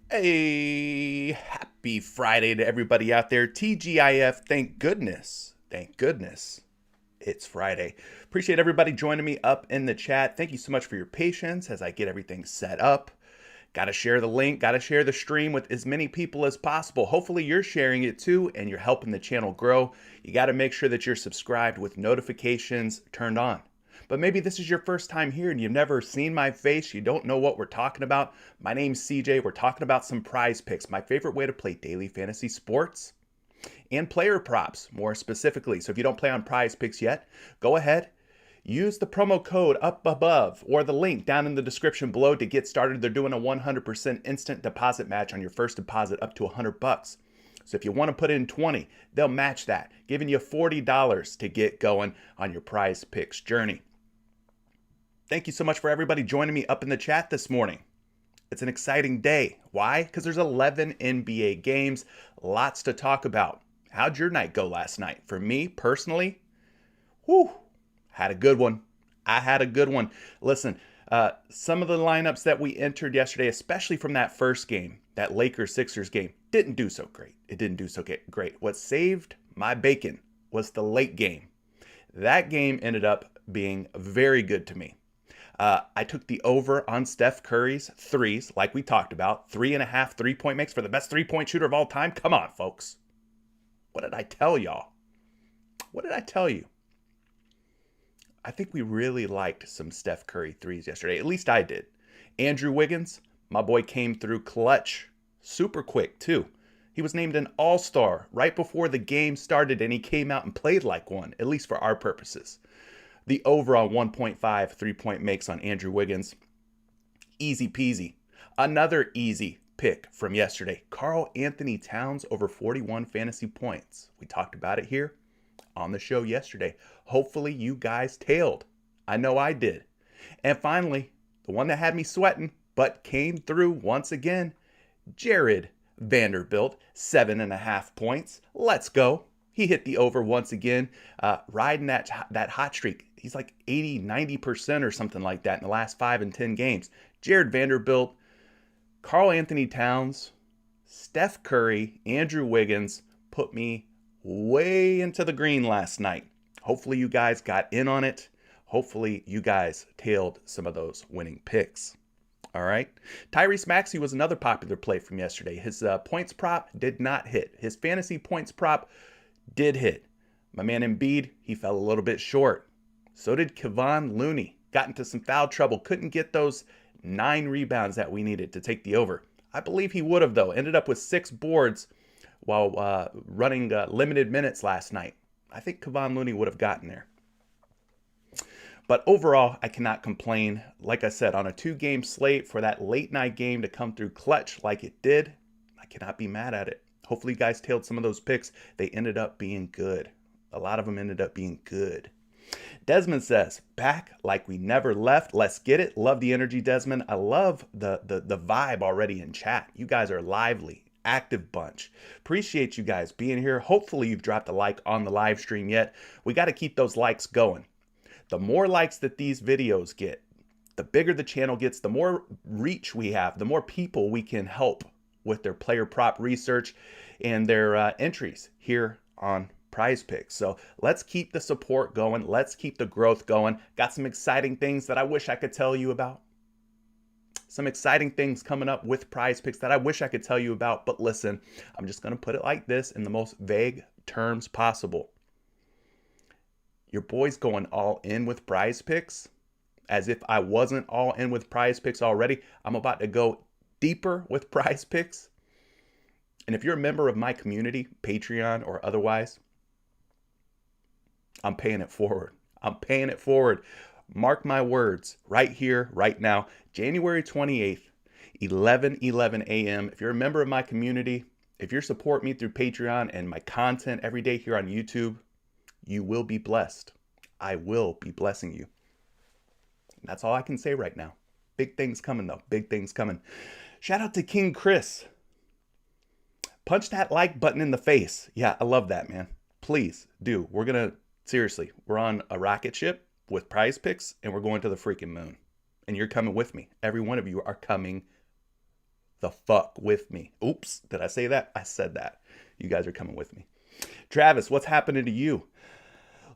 Hey, happy Friday to everybody out there. TGIF, thank goodness. Thank goodness. It's Friday. Appreciate everybody joining me up in the chat. Thank you so much for your patience as I get everything set up. Got to share the link, got to share the stream with as many people as possible. Hopefully you're sharing it too and you're helping the channel grow. You got to make sure that you're subscribed with notifications turned on. But maybe this is your first time here and you've never seen my face. You don't know what we're talking about. My name's CJ. We're talking about some prize picks, my favorite way to play daily fantasy sports and player props more specifically. So if you don't play on prize picks yet, go ahead. Use the promo code up above or the link down in the description below to get started. They're doing a 100% instant deposit match on your first deposit up to $100. So if you want to put in 20, they'll match that, giving you $40 to get going on your prize picks journey. Thank you so much for everybody joining me up in the chat this morning. It's an exciting day. Why? Because there's 11 NBA games, lots to talk about. How'd your night go last night? For me, personally, had a good one. I had a good one. Listen, some of the lineups that we entered yesterday, especially from that first game, that Lakers-Sixers game, didn't do so great. It didn't do so great. What saved my bacon was the late game. That game ended up being very good to me. I took the over on Steph Curry's threes, like we talked about. 3.5 3-point makes for the best three-point shooter of all time. Come on, folks. What did I tell y'all? What did I tell you? I think we really liked some Steph Curry threes yesterday. At least I did. Andrew Wiggins, my boy, came through clutch. Super quick, too. He was named an all-star right before the game started, and he came out and played like one, at least for our purposes. The over on 1.5 3-point makes on Andrew Wiggins. Easy peasy. Another easy pick from yesterday. Karl Anthony Towns over 41 fantasy points. We talked about it here on the show yesterday. Hopefully you guys tailed. I know I did. And finally, the one that had me sweating but came through once again, Jared Vanderbilt, 7.5 points. Let's go. He hit the over once again, riding that hot streak. He's like 80, 90% or something like that in the last 5 and 10 games. Jared Vanderbilt, Karl Anthony Towns, Steph Curry, Andrew Wiggins put me way into the green last night. Hopefully you guys got in on it. Hopefully you guys tailed some of those winning picks. All right. Tyrese Maxey was another popular play from yesterday. His points prop did not hit. His fantasy points prop did hit. My man Embiid, he fell a little bit short. So did Kevon Looney. Got into some foul trouble. Couldn't get those 9 rebounds that we needed to take the over. I believe he would have, though. Ended up with 6 boards while running limited minutes last night. I think Kevon Looney would have gotten there. But overall, I cannot complain. Like I said, on a 2-game slate for that late night game to come through clutch like it did, I cannot be mad at it. Hopefully you guys tailed some of those picks. They ended up being good. A lot of them ended up being good. Desmond says, back like we never left. Let's get it. Love the energy, Desmond. I love the vibe already in chat. You guys are lively, active bunch. Appreciate you guys being here. Hopefully you've dropped a like on the live stream yet. We got to keep those likes going. The more likes that these videos get, the bigger the channel gets, the more reach we have, the more people we can help with their player prop research and their entries here on PrizePicks. So let's keep the support going. Let's keep the growth going. Got some exciting things that I wish I could tell you about. Some exciting things coming up with PrizePicks that I wish I could tell you about. But listen, I'm just going to put it like this in the most vague terms possible. Your boy's going all in with PrizePicks. As if I wasn't all in with PrizePicks already. I'm about to go deeper with PrizePicks. And if you're a member of my community, Patreon or otherwise, I'm paying it forward. I'm paying it forward. Mark my words right here, right now, January 28th, 11 a.m. If you're a member of my community, if you support me through Patreon and my content every day here on YouTube, you will be blessed. I will be blessing you. And that's all I can say right now. Big things coming, though. Big things coming. Shout out to King Chris. Punch that like button in the face. Yeah, I love that, man. Please do. Seriously, we're on a rocket ship with PrizePicks, and we're going to the freaking moon. And you're coming with me. Every one of you are coming the fuck with me. Oops, did I say that? I said that. You guys are coming with me. Travis, what's happening to you?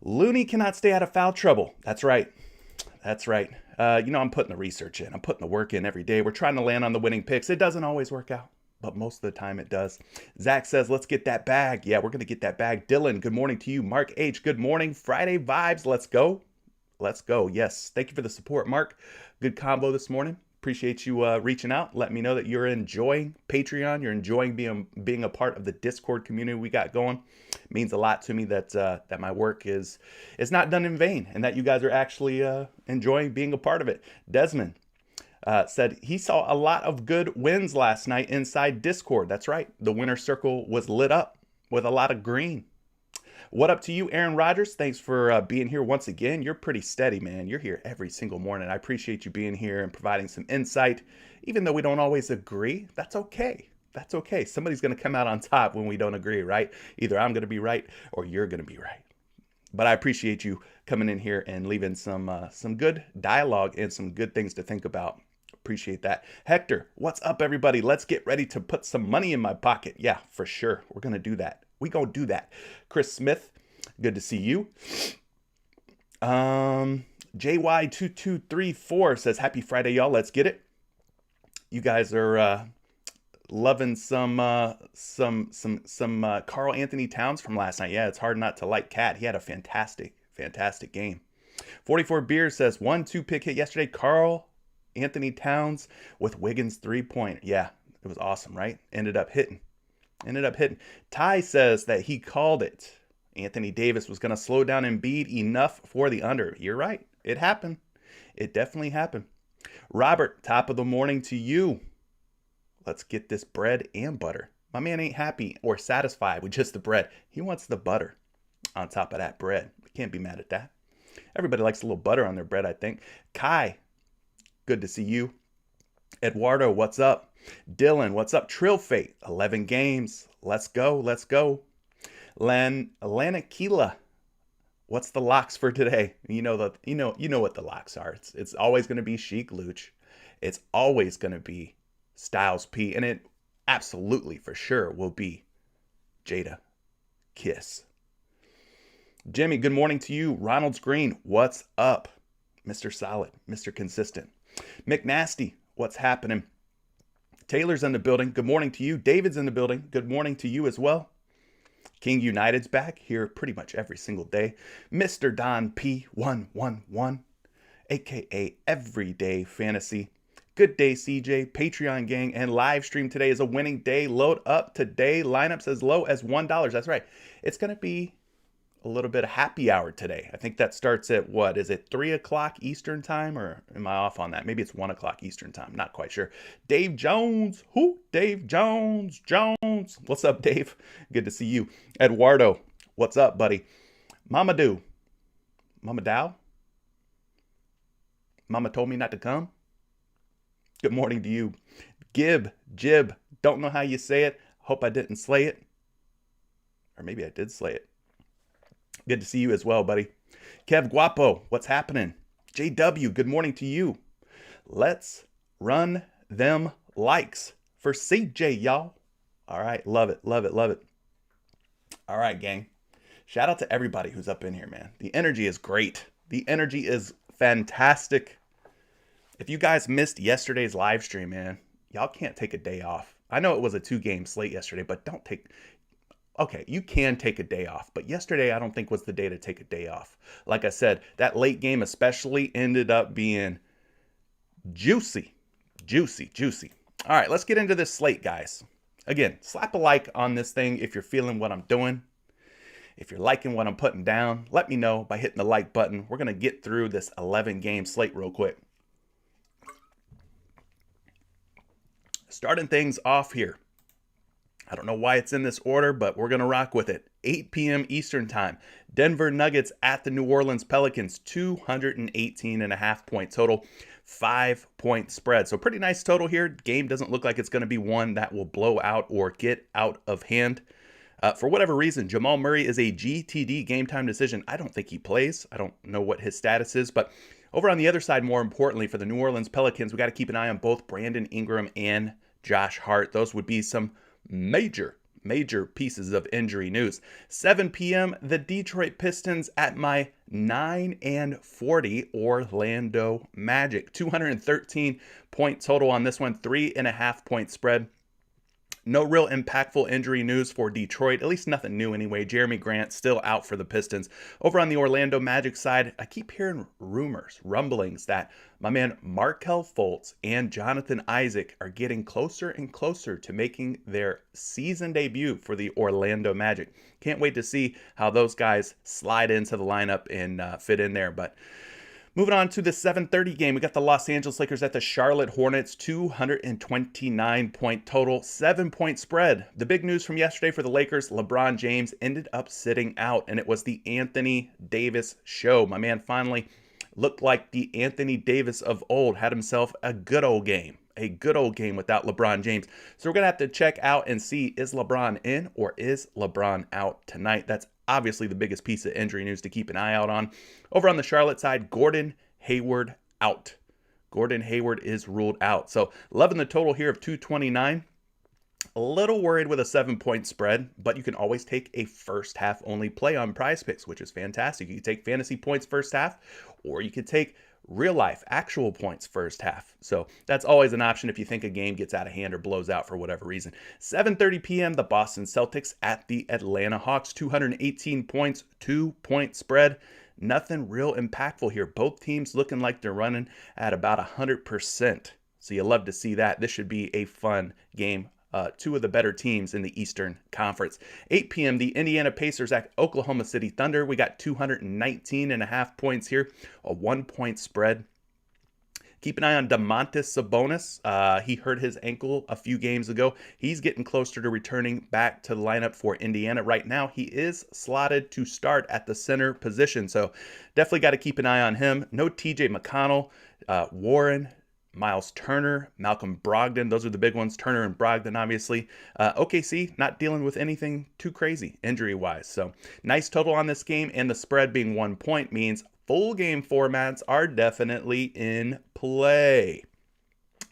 Looney cannot stay out of foul trouble. That's right. That's right. I'm putting the research in. I'm putting the work in every day. We're trying to land on the winning picks. It doesn't always work out, but most of the time it does. Zach says, let's get that bag. Yeah, we're going to get that bag. Dylan, good morning to you. Mark H, good morning. Friday vibes. Let's go. Let's go. Yes. Thank you for the support, Mark. Good combo this morning. Appreciate you reaching out. Let me know that you're enjoying Patreon. You're enjoying being a part of the Discord community we got going. It means a lot to me that my work is not done in vain, and that you guys are actually enjoying being a part of it. Desmond said he saw a lot of good wins last night inside Discord. That's right. The winner circle was lit up with a lot of green. What up to you, Aaron Rodgers? Thanks for being here once again. You're pretty steady, man. You're here every single morning. I appreciate you being here and providing some insight. Even though we don't always agree, that's okay. That's okay. Somebody's going to come out on top when we don't agree, right? Either I'm going to be right or you're going to be right. But I appreciate you coming in here and leaving some good dialogue and some good things to think about. Appreciate that. Hector, what's up, everybody? Let's get ready to put some money in my pocket. Yeah, for sure. We're going to do that. We gonna do that. Chris Smith, good to see you. JY2234 says, happy Friday, y'all. Let's get it. You guys are loving some Karl Anthony Towns from last night. Yeah, it's hard not to like Cat. He had a fantastic game. 44 Beers says, 1-2 pick hit yesterday. Karl Anthony Towns with Wiggins 3-pointer. Yeah, it was awesome, right? Ended up hitting. Ty says that he called it. Anthony Davis was going to slow down Embiid enough for the under. You're right. It happened. It definitely happened. Robert, top of the morning to you. Let's get this bread and butter. My man ain't happy or satisfied with just the bread. He wants the butter on top of that bread. Can't be mad at that. Everybody likes a little butter on their bread, I think. Kai, good to see you. Eduardo, what's up? Dylan, what's up? Trill Fate, 11 games. Let's go. Let's go. Lanakila, what's the locks for today? You know what the locks are. It's always going to be Sheik Luch. It's always going to be Styles P, and it absolutely for sure will be Jada Kiss. Jimmy, good morning to you. Ronald's Green, what's up? Mr. Solid, Mr. Consistent. McNasty, what's happening? Taylor's in the building. Good morning to you. David's in the building. Good morning to you as well. King United's back here pretty much every single day. Mr. Don P111, aka Everyday Fantasy. Good day, CJ, Patreon gang, and live stream today is a winning day. Load up today. Lineups as low as $1. That's right. It's going to be a little bit of happy hour today. I think that starts at what? Is it 3 o'clock Eastern time, or am I off on that? Maybe it's 1 o'clock Eastern time. Not quite sure. Dave Jones. Who? Dave Jones. What's up, Dave? Good to see you. Eduardo. What's up, buddy? Mama Dow. Mama told me not to come. Good morning to you. Jib. Don't know how you say it. Hope I didn't slay it. Or maybe I did slay it. Good to see you as well, buddy. Kev Guapo, what's happening? JW, good morning to you. Let's run them likes for CJ, y'all. All right, love it. All right, gang. Shout out to everybody who's up in here, man. The energy is great. The energy is fantastic. If you guys missed yesterday's live stream, man, y'all can't take a day off. I know it was a 2-game slate yesterday, but okay, you can take a day off, but yesterday I don't think was the day to take a day off. Like I said, that late game especially ended up being juicy. All right, let's get into this slate, guys. Again, slap a like on this thing if you're feeling what I'm doing. If you're liking what I'm putting down, let me know by hitting the like button. We're going to get through this 11-game slate real quick. Starting things off here. I don't know why it's in this order, but we're going to rock with it. 8 p.m. Eastern time. Denver Nuggets at the New Orleans Pelicans. 218.5 point total. 5-point spread. So pretty nice total here. Game doesn't look like it's going to be one that will blow out or get out of hand. For whatever reason, Jamal Murray is a GTD game time decision. I don't think he plays. I don't know what his status is, but over on the other side, more importantly, for the New Orleans Pelicans, we got to keep an eye on both Brandon Ingram and Josh Hart. Those would be some major pieces of injury news. 7 p.m. the Detroit Pistons at my 9-40 Orlando Magic. 213 point total on this one. 3.5 point spread. No real impactful injury news for Detroit, at least nothing new anyway. Jeremy Grant still out for the Pistons. Over on the Orlando Magic side, I keep hearing rumblings that my man Markelle Fultz and Jonathan Isaac are getting closer and closer to making their season debut for the Orlando Magic. Can't wait to see how those guys slide into the lineup and fit in there, but moving on to the 7:30 game, we got the Los Angeles Lakers at the Charlotte Hornets, 229 point total, 7-point spread. The big news from yesterday for the Lakers, LeBron James ended up sitting out, and it was the Anthony Davis show. My man finally looked like the Anthony Davis of old, had himself a good old game without LeBron James. So we're going to have to check out and see, is LeBron in or is LeBron out tonight? That's obviously the biggest piece of injury news to keep an eye out on. Over on the Charlotte side, Gordon Hayward out. Gordon Hayward is ruled out. So loving the total here of 229. A little worried with a 7-point spread, but you can always take a first half only play on PrizePicks, which is fantastic. You can take fantasy points first half, or you could take real life, actual points first half. So that's always an option if you think a game gets out of hand or blows out for whatever reason. 7:30 p.m., the Boston Celtics at the Atlanta Hawks, 218 points, 2-point spread. Nothing real impactful here. Both teams looking like they're running at about 100%. So you love to see that. This should be a fun game. two of the better teams in the Eastern Conference. 8 p.m., the Indiana Pacers at Oklahoma City Thunder. We got 219.5 points here, a 1-point spread. Keep an eye on Domantas Sabonis. He hurt his ankle a few games ago. He's getting closer to returning back to the lineup for Indiana. Right now, he is slotted to start at the center position, so definitely got to keep an eye on him. No TJ McConnell, Warren, Miles Turner, Malcolm Brogdon. Those are the big ones, Turner and Brogdon, obviously. OKC not dealing with anything too crazy injury-wise. So nice total on this game, and the spread being 1 point means full game formats are definitely in play.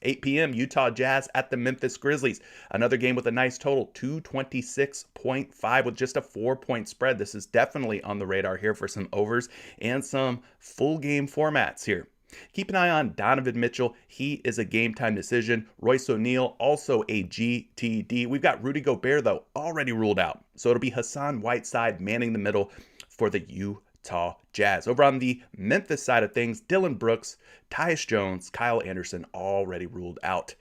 8 p.m., Utah Jazz at the Memphis Grizzlies. Another game with a nice total, 226.5 with just a 4-point spread. This is definitely on the radar here for some overs and some full game formats here. Keep an eye on Donovan Mitchell. He is a game time decision. Royce O'Neal, also a GTD. We've got Rudy Gobert, though, already ruled out. So it'll be Hassan Whiteside manning the middle for the Utah Jazz. Over on the Memphis side of things, Dillon Brooks, Tyus Jones, Kyle Anderson already ruled out.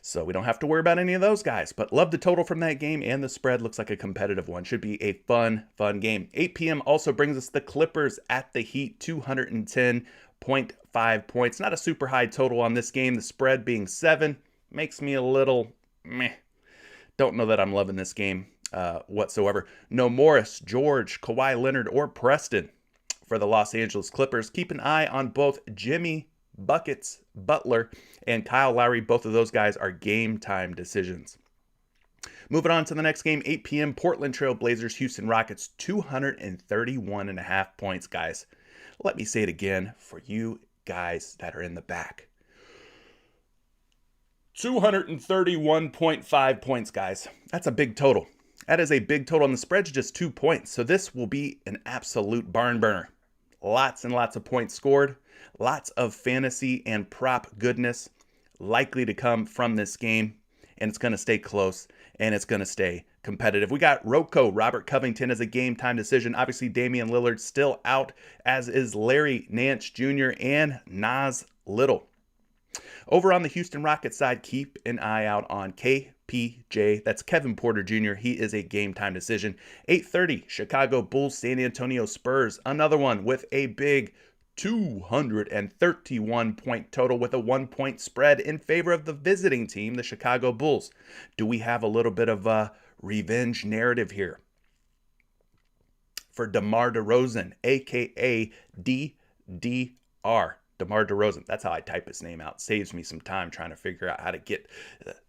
So we don't have to worry about any of those guys. But love the total from that game, and the spread looks like a competitive one. Should be a fun game. 8 p.m. also brings us the Clippers at the Heat, 210.5 points. Not a super high total on this game. The spread being 7 makes me a little meh. Don't know that I'm loving this game whatsoever. No Morris, George, Kawhi Leonard, or Preston for the Los Angeles Clippers. Keep an eye on both Jimmy Buckets Butler and Kyle Lowry. Both of those guys are game time decisions. Moving on to the next game, 8 p.m. Portland Trail Blazers, Houston Rockets, 231.5 points, guys. Let me say it again for you guys that are in the back. 231.5 points, guys. That's a big total. That is a big total, and the spread's just 2 points. So this will be an absolute barn burner. Lots and lots of points scored. Lots of fantasy and prop goodness likely to come from this game. And it's going to stay close, and it's going to stay competitive. We got Rocco, Robert Covington as a game time decision. Obviously, Damian Lillard still out, as is Larry Nance Jr. and Nas Little. Over on the Houston Rockets side, keep an eye out on KPJ. That's Kevin Porter Jr. He is a game time decision. 8:30, Chicago Bulls, San Antonio Spurs. Another one with a big 231-point total with a 1-point spread in favor of the visiting team, the Chicago Bulls. Do we have a little bit of a revenge narrative here for DeMar DeRozan, a.k.a. DDR? DeMar DeRozan. That's how I type his name out. Saves me some time trying to figure out how to get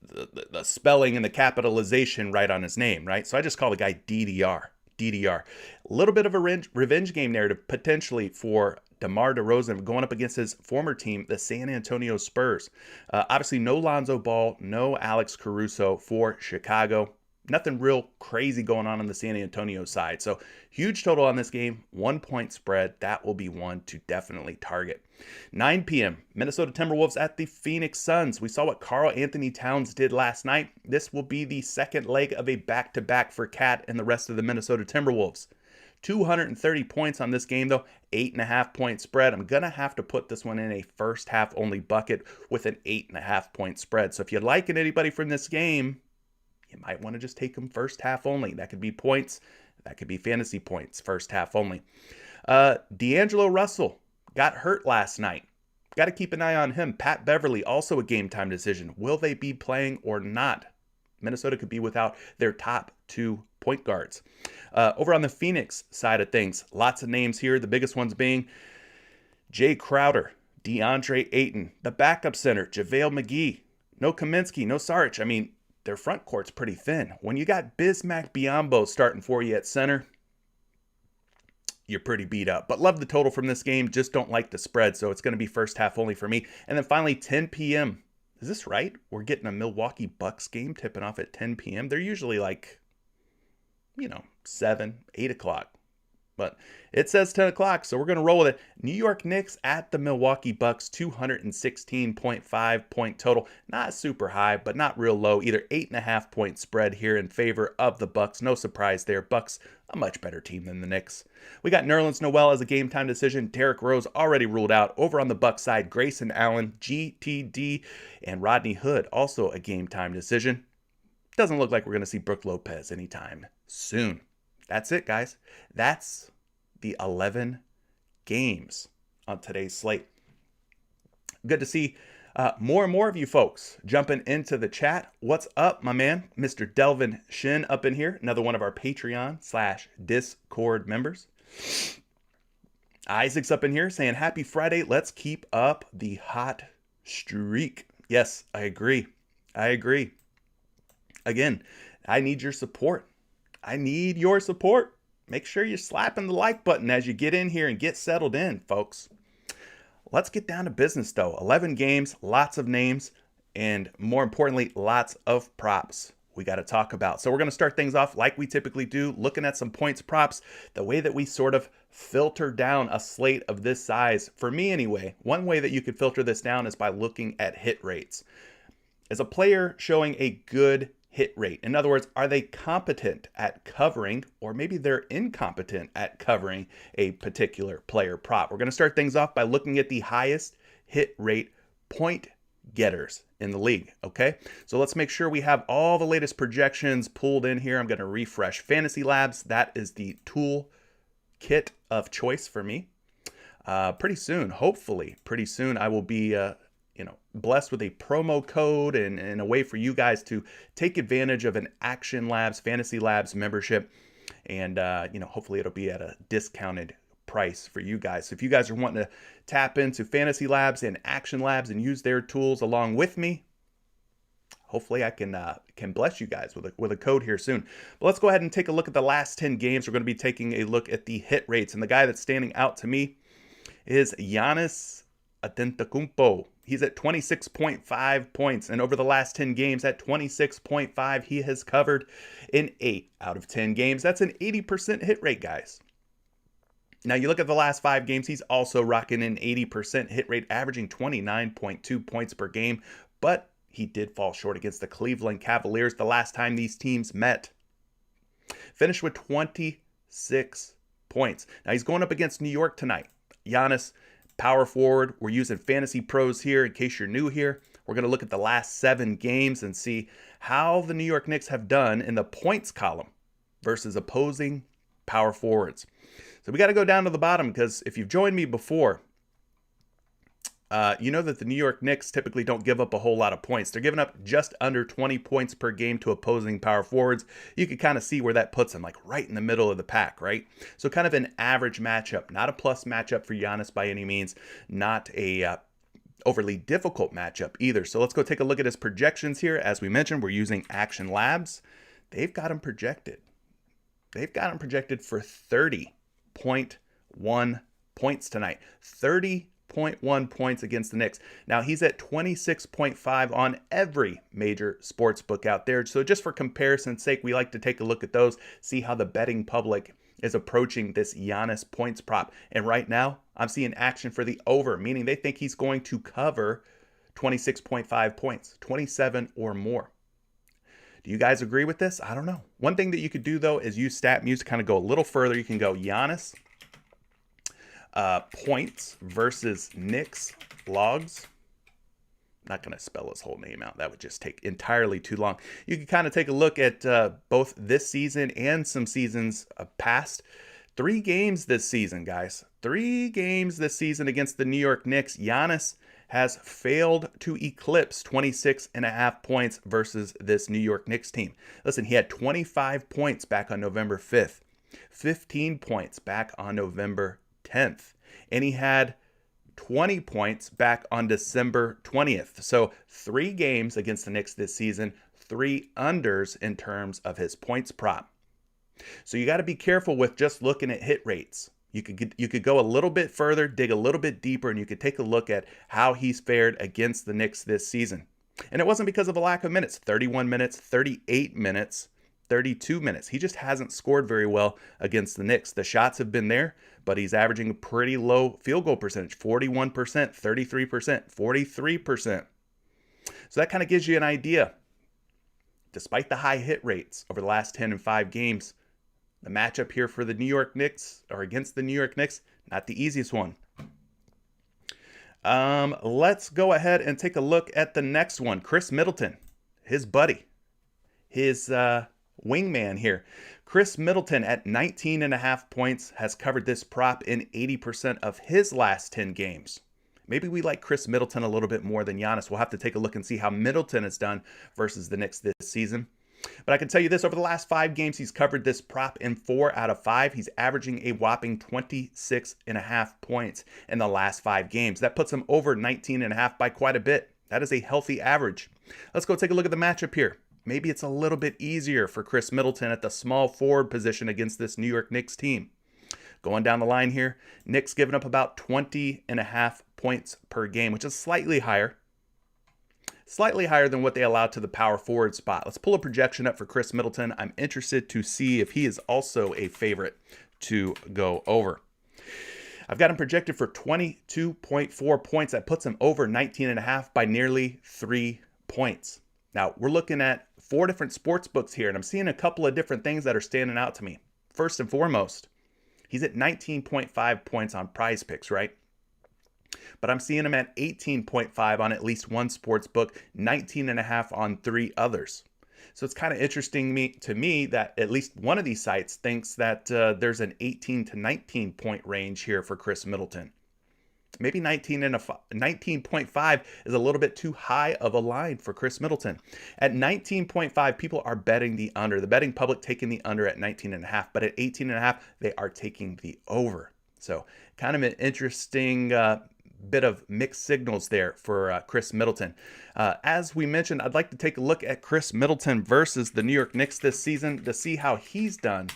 the spelling and the capitalization right on his name, right? So I just call the guy DDR. DDR. A little bit of a revenge game narrative potentially for DeMar DeRozan going up against his former team, the San Antonio Spurs. Obviously, no Lonzo Ball, no Alex Caruso for Chicago. Nothing real crazy going on the San Antonio side. So huge total on this game, 1-point spread. That will be one to definitely target. 9 p.m., Minnesota Timberwolves at the Phoenix Suns. We saw what Karl Anthony Towns did last night. This will be the second leg of a back-to-back for Cat and the rest of the Minnesota Timberwolves. 230 points on this game, though. 8.5-point spread. I'm going to have to put this one in a first half only bucket with an 8.5-point spread. So if you like anybody from this game, you might want to just take them first half only. That could be points. That could be fantasy points, first half only. D'Angelo Russell got hurt last night. Got to keep an eye on him. Pat Beverly, also a game time decision. Will they be playing or not? Minnesota could be without their top 2 point guards. Over on the Phoenix side of things, lots of names here. The biggest ones being Jay Crowder, DeAndre Ayton, the backup center, JaVale McGee. No Kaminsky, no Saric. I mean, their front court's pretty thin. When you got Bismack Biyombo starting for you at center, you're pretty beat up. But love the total from this game. Just don't like the spread, so it's going to be first half only for me. And then finally, 10 p.m. Is this right? We're getting a Milwaukee Bucks game tipping off at 10 p.m. They're usually like, 7, 8 o'clock. But it says 10 o'clock, so we're going to roll with it. New York Knicks at the Milwaukee Bucks, 216.5 point total. Not super high, but not real low either. 8.5-point spread here in favor of the Bucks. No surprise there. Bucks, a much better team than the Knicks. We got Nerlens Noel as a game time decision. Derrick Rose already ruled out. Over on the Bucks side, Grayson Allen, GTD, and Rodney Hood, also a game time decision. doesn't look like we're going to see Brook Lopez anytime soon. That's it, guys. That's the 11 games on today's slate. Good to see more and more of you folks jumping into the chat. What's up, my man? Mr. Delvin Shin up in here. Another one of our Patreon/Discord members. Isaac's up in here saying, happy Friday. Let's keep up the hot streak. Yes, I agree. Again, I need your support. Make sure you're slapping the like button as you get in here and get settled in, folks. Let's get down to business, though. 11 games, lots of names, and more importantly, lots of props we got to talk about. So we're going to start things off like we typically do, looking at some points props, the way that we sort of filter down a slate of this size. For me anyway, one way that you could filter this down is by looking at hit rates. Is a player showing a good hit rate? In other words, are they competent at covering, or maybe they're incompetent at covering a particular player prop? We're going to start things off by looking at the highest hit rate point getters in the league. Okay, so let's make sure we have all the latest projections pulled in here. I'm going to refresh Fantasy Labs. That is the tool kit of choice for me. Pretty soon, hopefully pretty soon, I will be blessed with a promo code and a way for you guys to take advantage of an Action Labs, Fantasy Labs membership. And, hopefully it'll be at a discounted price for you guys. So if you guys are wanting to tap into Fantasy Labs and Action Labs and use their tools along with me, hopefully I can bless you guys with a code here soon. But let's go ahead and take a look at the last 10 games. We're going to be taking a look at the hit rates. And the guy that's standing out to me is Giannis Antetokounmpo. He's at 26.5 points, and over the last 10 games at 26.5, he has covered in 8 out of 10 games. That's an 80% hit rate, guys. Now, you look at the last 5 games, he's also rocking an 80% hit rate, averaging 29.2 points per game, but he did fall short against the Cleveland Cavaliers the last time these teams met. Finished with 26 points. Now, he's going up against New York tonight. Giannis, power forward. We're using Fantasy Pros here in case you're new here. We're going to look at the last 7 games and see how the New York Knicks have done in the points column versus opposing power forwards. So we got to go down to the bottom because if you've joined me before, you know that the New York Knicks typically don't give up a whole lot of points. They're giving up just under 20 points per game to opposing power forwards. You can kind of see where that puts them, like right in the middle of the pack, right? So kind of an average matchup, not a plus matchup for Giannis by any means, not a overly difficult matchup either. So let's go take a look at his projections here. As we mentioned, we're using Action Labs. They've got him projected. They've got him projected for 30.1 points tonight. 30.1 points against the Knicks. Now, he's at 26.5 on every major sports book out there. So just for comparison's sake, we like to take a look at those, see how the betting public is approaching this Giannis points prop. And right now, I'm seeing action for the over, meaning they think he's going to cover 26.5 points, 27 or more. Do you guys agree with this? I don't know. One thing that you could do, though, is use StatMuse to kind of go a little further. You can go Giannis points versus Knicks logs. I'm not going to spell his whole name out. That would just take entirely too long. You can kind of take a look at both this season and some seasons past. 3 games this season, guys. 3 games this season against the New York Knicks. Giannis has failed to eclipse 26.5 points versus this New York Knicks team. Listen, he had 25 points back on November 5th, 15 points back on November 10th, and he had 20 points back on December 20th. So 3 games against the Knicks this season, 3 unders in terms of his points prop. So you got to be careful with just looking at hit rates. You could go a little bit further, dig a little bit deeper, and you could take a look at how he's fared against the Knicks this season. And it wasn't because of a lack of minutes. 31 minutes, 38 minutes, 32 minutes. He just hasn't scored very well against the Knicks. The shots have been there, but he's averaging a pretty low field goal percentage, 41%, 33%, 43%. So that kind of gives you an idea. Despite the high hit rates over the last 10 and 5 games, the matchup here for the New York Knicks, or against the New York Knicks, not the easiest one. Let's go ahead and take a look at the next one. Chris Middleton, his buddy his wingman here. Chris Middleton at 19.5 points has covered this prop in 80% of his last 10 games. Maybe we like Chris Middleton a little bit more than Giannis. We'll have to take a look and see how Middleton has done versus the Knicks this season. But I can tell you this, over the last 5 games, he's covered this prop in 4 out of 5. He's averaging a whopping 26.5 points in the last 5 games. That puts him over 19.5 by quite a bit. That is a healthy average. Let's go take a look at the matchup here. Maybe it's a little bit easier for Chris Middleton at the small forward position against this New York Knicks team. Going down the line here, Knicks giving up about 20.5 points per game, which is slightly higher than what they allow to the power forward spot. Let's pull a projection up for Chris Middleton. I'm interested to see if he is also a favorite to go over. I've got him projected for 22.4 points. That puts him over 19.5 by nearly 3 points. Now, we're looking at 4 different sports books here, and I'm seeing a couple of different things that are standing out to me. First and foremost, he's at 19.5 points on PrizePicks, right? But I'm seeing him at 18.5 on at least one sports book, 19.5 on 3 others. So it's kind of interesting to me that at least one of these sites thinks that there's an 18 to 19 point range here for Chris Middleton. Maybe 19.5 is a little bit too high of a line for Chris Middleton. At 19.5, people are betting the under. The betting public taking the under at 19.5, but at 18.5, they are taking the over. So kind of an interesting bit of mixed signals there for Chris Middleton. As we mentioned, I'd like to take a look at Chris Middleton versus the New York Knicks this season to see how he's done.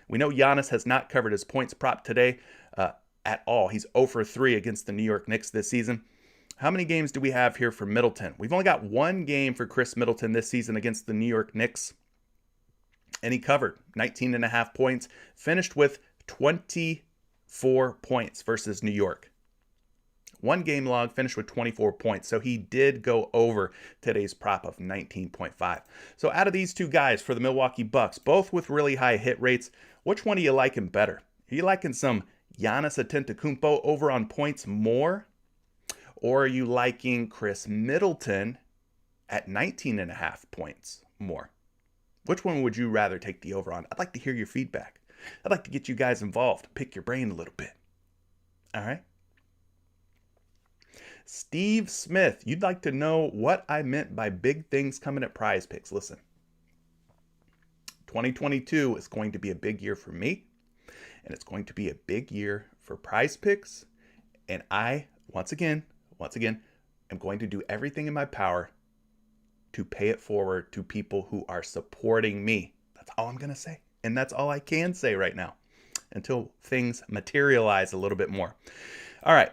We know Giannis has not covered his points prop today at all. He's 0 for 3 against the New York Knicks this season. How many games do we have here for Middleton? We've only got 1 game for Chris Middleton this season against the New York Knicks, and he covered 19.5 points, finished with 24 points versus New York. 1 game log, finished with 24 points. So he did go over today's prop of 19.5. So out of these 2 guys for the Milwaukee Bucks, both with really high hit rates, which one are you liking better? Are you liking some Giannis Antetokounmpo over on points more? Or are you liking Chris Middleton at 19.5 points more? Which one would you rather take the over on? I'd like to hear your feedback. I'd like to get you guys involved, pick your brain a little bit. All right. Steve Smith, you'd like to know what I meant by big things coming at PrizePicks. Listen, 2022 is going to be a big year for me, and it's going to be a big year for PrizePicks. And I, once again, am going to do everything in my power to pay it forward to people who are supporting me. That's all I'm going to say. And that's all I can say right now until things materialize a little bit more. All right.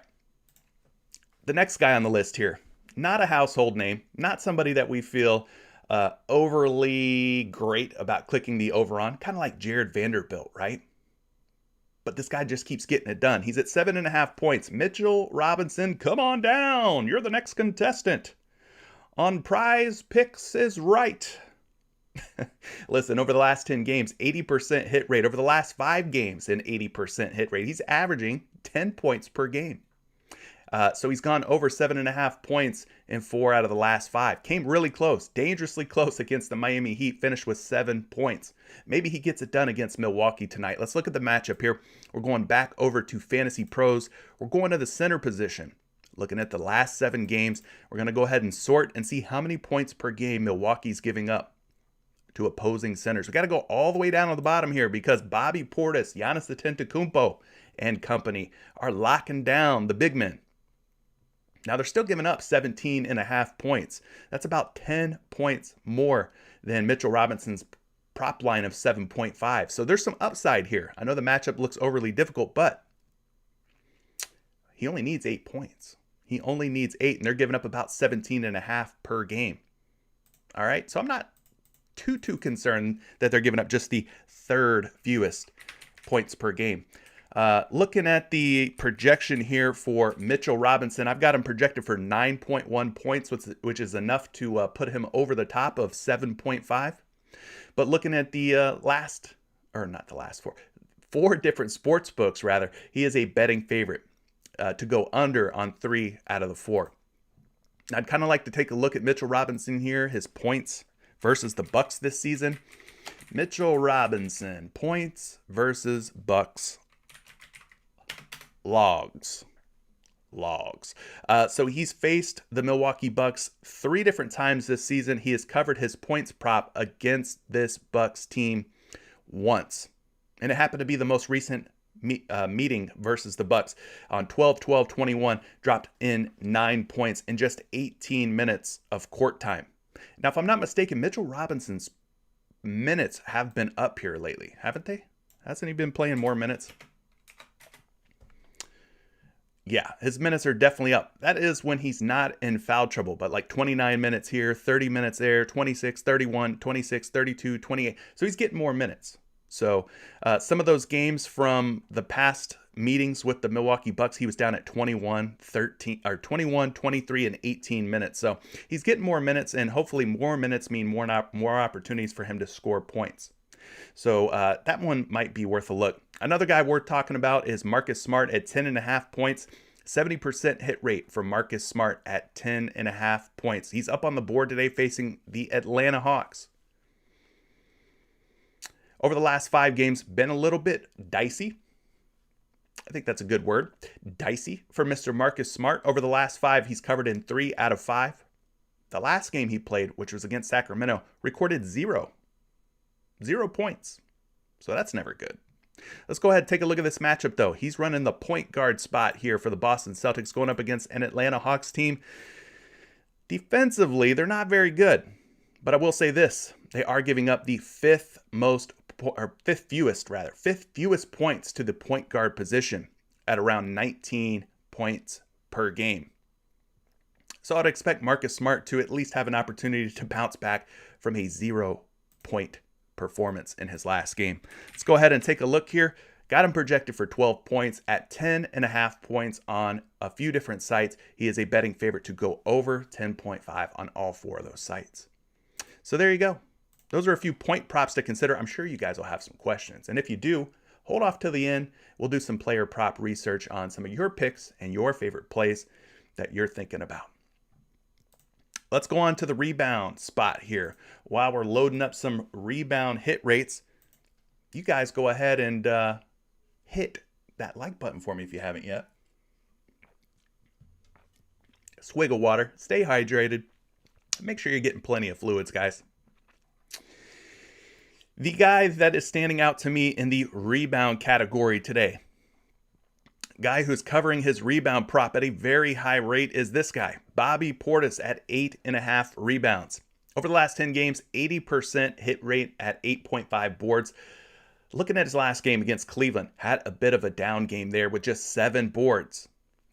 The next guy on the list here, not a household name, not somebody that we feel overly great about clicking the over on, kind of like Jared Vanderbilt, right? But this guy just keeps getting it done. He's at 7.5 points. Mitchell Robinson, come on down. You're the next contestant on PrizePicks is right. Listen, over the last 10 games, 80% hit rate. Over the last 5 games, an 80% hit rate. He's averaging 10 points per game. So he's gone over 7.5 points in 4 out of the last 5. Came really close, dangerously close against the Miami Heat, finished with 7 points. Maybe he gets it done against Milwaukee tonight. Let's look at the matchup here. We're going back over to Fantasy Pros. We're going to the center position. Looking at the last 7 games, we're going to go ahead and sort and see how many points per game Milwaukee's giving up to opposing centers. We got to go all the way down to the bottom here because Bobby Portis, Giannis Antetokounmpo, and company are locking down the big men. Now, they're still giving up 17.5 points. That's about 10 points more than Mitchell Robinson's prop line of 7.5. So there's some upside here. I know the matchup looks overly difficult, but he only needs 8 points. He only needs 8, and they're giving up about 17.5 per game. All right, so I'm not too concerned that they're giving up just the 3rd fewest points per game. Looking at the projection here for Mitchell Robinson, I've got him projected for 9.1 points, which is enough to put him over the top of 7.5. But looking at the four different sports books, rather, he is a betting favorite to go under on 3 out of the 4. I'd kind of like to take a look at Mitchell Robinson here, his points versus the Bucks this season. Mitchell Robinson, points versus Bucks. Logs. So he's faced the Milwaukee Bucks 3 different times this season. He has covered his points prop against this Bucks team once. And it happened to be the most recent meeting versus the Bucks on 12-12-21, dropped in 9 points in just 18 minutes of court time. Now, if I'm not mistaken, Mitchell Robinson's minutes have been up here lately, haven't they? Hasn't he been playing more minutes? Yeah, his minutes are definitely up. That is when he's not in foul trouble, but like 29 minutes here, 30 minutes there, 26, 31, 26, 32, 28. So he's getting more minutes. So some of those games from the past meetings with the Milwaukee Bucks, he was down at 21, 23, and 18 minutes. So he's getting more minutes, and hopefully more minutes mean more opportunities for him to score points. So that one might be worth a look. Another guy worth talking about is Marcus Smart at 10.5 points. 70% hit rate for Marcus Smart at 10.5 points. He's up on the board today facing the Atlanta Hawks. Over the last 5 games, been a little bit dicey. I think that's a good word. Dicey for Mr. Marcus Smart. Over the last 5, he's covered in 3 out of 5. The last game he played, which was against Sacramento, recorded 0 points. So that's never good. Let's go ahead and take a look at this matchup, though. He's running the point guard spot here for the Boston Celtics, going up against an Atlanta Hawks team. Defensively, they're not very good. But I will say this. They are giving up the fifth fewest points to the point guard position at around 19 points per game. So I'd expect Marcus Smart to at least have an opportunity to bounce back from a 0-point performance in his last game. Let's go ahead and take a look here. Got him projected for 12 points at 10.5 points on a few different sites. He is a betting favorite to go over 10.5 on all 4 of those sites. So there you go. Those are a few point props to consider. I'm sure you guys will have some questions. And if you do, hold off till the end. We'll do some player prop research on some of your picks and your favorite plays that you're thinking about. Let's go on to the rebound spot here. While we're loading up some rebound hit rates, you guys go ahead and hit that like button for me if you haven't yet. Swig of water. Stay hydrated. Make sure you're getting plenty of fluids, guys. The guy that is standing out to me in the rebound category today, guy who's covering his rebound prop at a very high rate, is this guy, Bobby Portis, at 8.5 rebounds. Over the last 10 games, 80% hit rate at 8.5 boards. Looking at his last game against Cleveland, had a bit of a down game there with just 7 boards.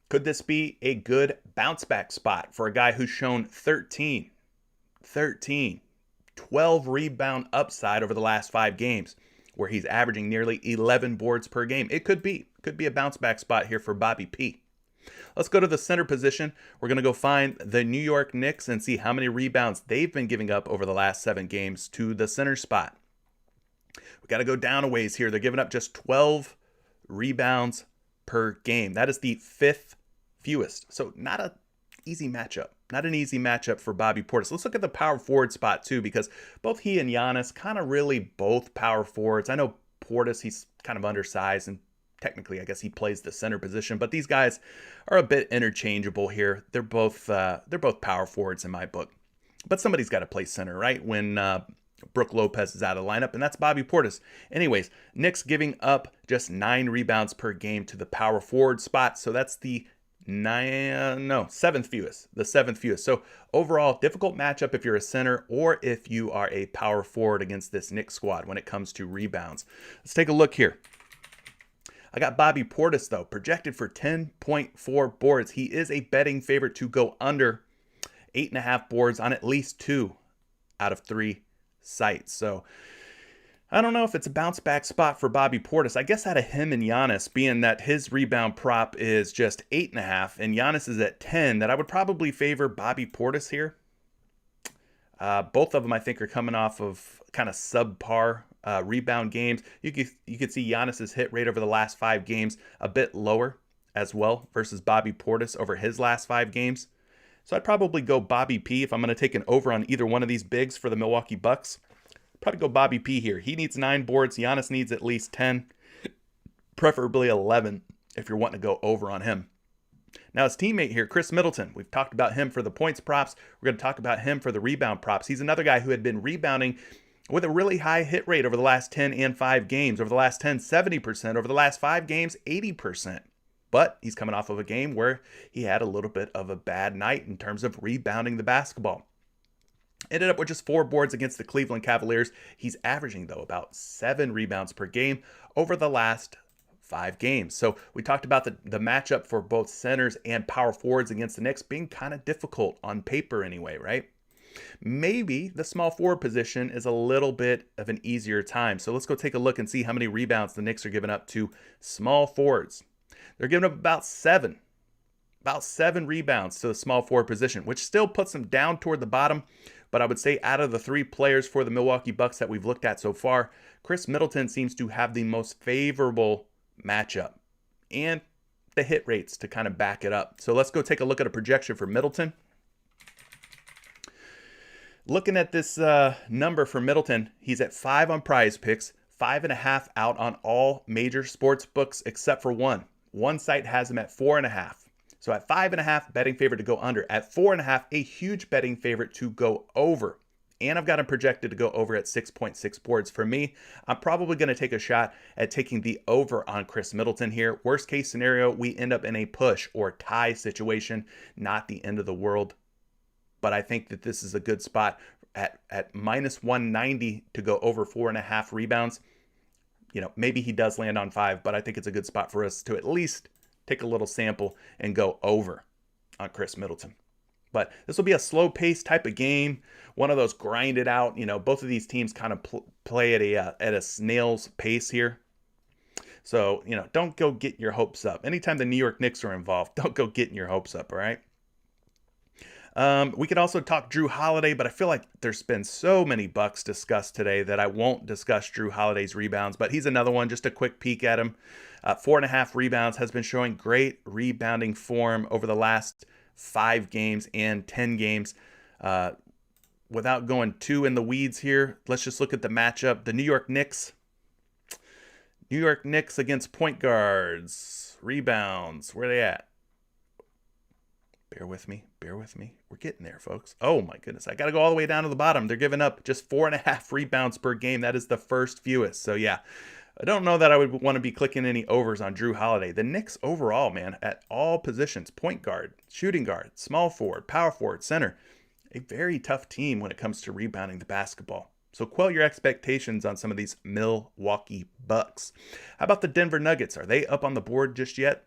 Could this be a good bounce back spot for a guy who's shown 12 rebound upside over the last 5 games, where he's averaging nearly 11 boards per game? It could be a bounce back spot here for Bobby P. Let's go to the center position. We're going to go find the New York Knicks and see how many rebounds they've been giving up over the last 7 games to the center spot. We got to go down a ways here. They're giving up just 12 rebounds per game. That is the 5th fewest. So not an easy matchup for Bobby Portis. Let's look at the power forward spot too, because both he and Giannis kind of really both power forwards. I know Portis, he's kind of undersized, and technically I guess he plays the center position, but these guys are a bit interchangeable here. They're both power forwards in my book. But somebody's got to play center, right? When Brook Lopez is out of the lineup, and that's Bobby Portis. Anyways, Knicks giving up just 9 rebounds per game to the power forward spot. So that's the 7th fewest. The 7th fewest. So overall, difficult matchup if you're a center or if you are a power forward against this Knicks squad when it comes to rebounds. Let's take a look here. I got Bobby Portis, though, projected for 10.4 boards. He is a betting favorite to go under 8.5 boards on at least 2 out of 3 sites. So I don't know if it's a bounce back spot for Bobby Portis. I guess out of him and Giannis, being that his rebound prop is just 8.5 and Giannis is at 10, that I would probably favor Bobby Portis here. Both of them, I think, are coming off of kind of subpar rebound games. You could see Giannis's hit rate over the last 5 games a bit lower as well versus Bobby Portis over his last 5 games. So I'd probably go Bobby P if I'm going to take an over on either one of these bigs for the Milwaukee Bucks. Probably go Bobby P here. He needs 9 boards. Giannis needs at least 10, preferably 11 if you're wanting to go over on him. Now his teammate here, Chris Middleton, we've talked about him for the points props. We're going to talk about him for the rebound props. He's another guy who had been rebounding with a really high hit rate over the last 10 and 5 games. Over the last 10, 70%. Over the last 5 games, 80%. But he's coming off of a game where he had a little bit of a bad night in terms of rebounding the basketball. Ended up with just 4 boards against the Cleveland Cavaliers. He's averaging, though, about 7 rebounds per game over the last 5 games. So we talked about the matchup for both centers and power forwards against the Knicks being kind of difficult on paper anyway, right? Maybe the small forward position is a little bit of an easier time. So let's go take a look and see how many rebounds the Knicks are giving up to small forwards. They're giving up about 7 rebounds to the small forward position, which still puts them down toward the bottom. But I would say out of the 3 players for the Milwaukee Bucks that we've looked at so far, Chris Middleton seems to have the most favorable matchup and the hit rates to kind of back it up. So let's go take a look at a projection for Middleton. Looking at this number for Middleton, he's at 5 on PrizePicks, 5.5 out on all major sports books except for one. One site has him at 4.5. So at 5.5, betting favorite to go under. At 4.5, a huge betting favorite to go over. And I've got him projected to go over at 6.6 boards. For me, I'm probably going to take a shot at taking the over on Chris Middleton here. Worst case scenario, we end up in a push or tie situation. Not the end of the world. But I think that this is a good spot at minus 190 to go over 4.5 rebounds. You know, maybe he does land on 5, but I think it's a good spot for us to at least take a little sample and go over on Chris Middleton. But this will be a slow pace type of game. One of those grind it out. You know, both of these teams kind of play at a snail's pace here. So, you know, don't go getting your hopes up. Anytime the New York Knicks are involved, don't go getting your hopes up, all right? We could also talk Drew Holiday, but I feel like there's been so many Bucks discussed today that I won't discuss Drew Holiday's rebounds, but he's another one. Just a quick peek at him. 4.5 rebounds, has been showing great rebounding form over the last 5 games and 10 games. Without going too in the weeds here, let's just look at the matchup. The New York Knicks. New York Knicks against point guards. Rebounds. Where are they at? Bear with me. We're getting there, folks. Oh my goodness. I got to go all the way down to the bottom. They're giving up just 4.5 rebounds per game. That is the first fewest. So yeah, I don't know that I would want to be clicking any overs on Drew Holiday. The Knicks overall, man, at all positions, point guard, shooting guard, small forward, power forward, center, a very tough team when it comes to rebounding the basketball. So quell your expectations on some of these Milwaukee Bucks. How about the Denver Nuggets? Are they up on the board just yet?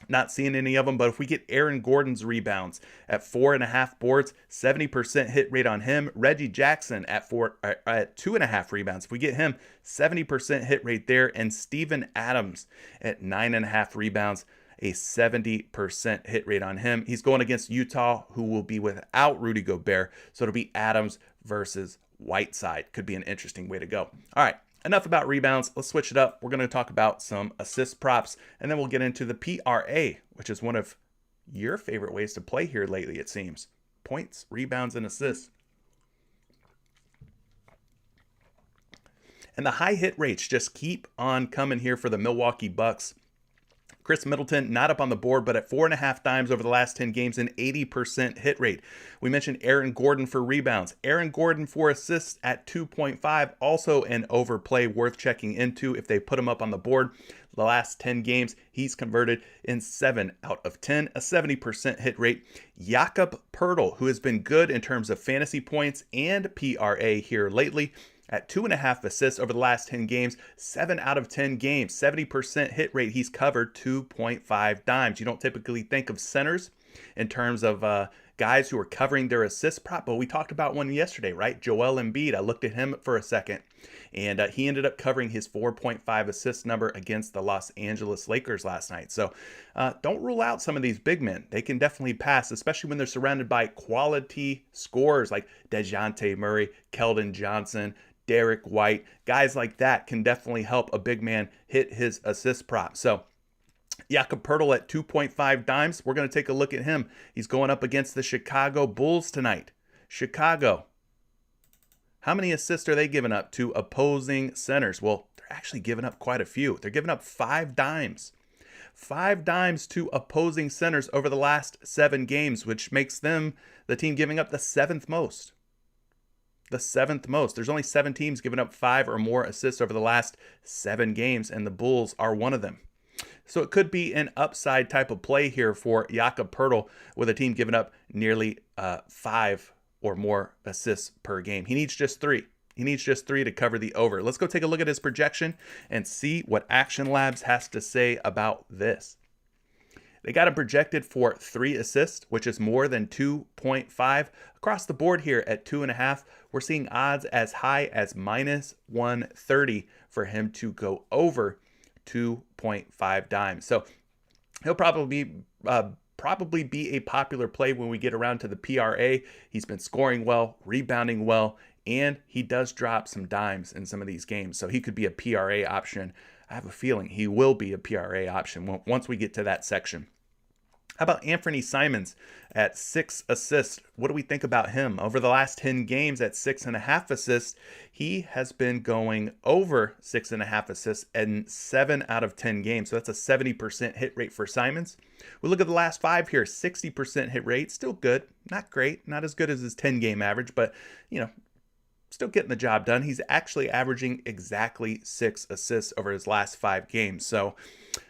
Not seeing any of them, but if we get Aaron Gordon's rebounds at 4.5 boards, 70% hit rate on him. Reggie Jackson at 2.5 rebounds. If we get him, 70% hit rate there. And Steven Adams at 9.5 rebounds, a 70% hit rate on him. He's going against Utah, who will be without Rudy Gobert. So it'll be Adams versus Whiteside. Could be an interesting way to go. All right. Enough about rebounds. Let's switch it up. We're going to talk about some assist props, and then we'll get into the PRA, which is one of your favorite ways to play here lately, it seems. Points, rebounds, and assists. And the high hit rates just keep on coming here for the Milwaukee Bucks. Chris Middleton, not up on the board, but at 4.5 times over the last 10 games, an 80% hit rate. We mentioned Aaron Gordon for rebounds. Aaron Gordon for assists at 2.5, also an overplay worth checking into if they put him up on the board. The last 10 games, he's converted in 7 out of 10, a 70% hit rate. Jakob Poeltl, who has been good in terms of fantasy points and PRA here lately, at 2.5 assists over the last 10 games, 7 out of 10 games, 70% hit rate. He's covered 2.5 dimes. You don't typically think of centers in terms of guys who are covering their assist prop, but we talked about one yesterday, right? Joel Embiid. I looked at him for a second, and he ended up covering his 4.5 assist number against the Los Angeles Lakers last night. So don't rule out some of these big men. They can definitely pass, especially when they're surrounded by quality scorers like DeJounte Murray, Keldon Johnson, Derek White. Guys like that can definitely help a big man hit his assist prop. So Jakob Poeltl at 2.5 dimes. We're going to take a look at him. He's going up against the Chicago Bulls tonight. Chicago. How many assists are they giving up to opposing centers? Well, they're actually giving up quite a few. They're giving up 5 dimes. 5 dimes to opposing centers over the last 7 games, which makes them the team giving up the 7th most. The 7th most. There's only 7 teams giving up 5 or more assists over the last 7 games, and the Bulls are one of them. So it could be an upside type of play here for Jakob Poeltl with a team giving up nearly 5 or more assists per game. He needs just 3. He needs just 3 to cover the over. Let's go take a look at his projection and see what Action Labs has to say about this. They got him projected for 3 assists, which is more than 2.5. Across the board here at 2.5, we're seeing odds as high as minus 130 for him to go over 2.5 dimes. So he'll probably be a popular play when we get around to the PRA. He's been scoring well, rebounding well, and he does drop some dimes in some of these games. So he could be a PRA option. I have a feeling he will be a PRA option once we get to that section. How about Anthony Simons at 6 assists? What do we think about him? Over the last 10 games at 6.5 assists, he has been going over 6.5 assists in 7 out of 10 games. So that's a 70% hit rate for Simons. We look at the last 5 here, 60% hit rate. Still good. Not great. Not as good as his 10-game average, but, still getting the job done. He's actually averaging exactly 6 assists over his last 5 games. So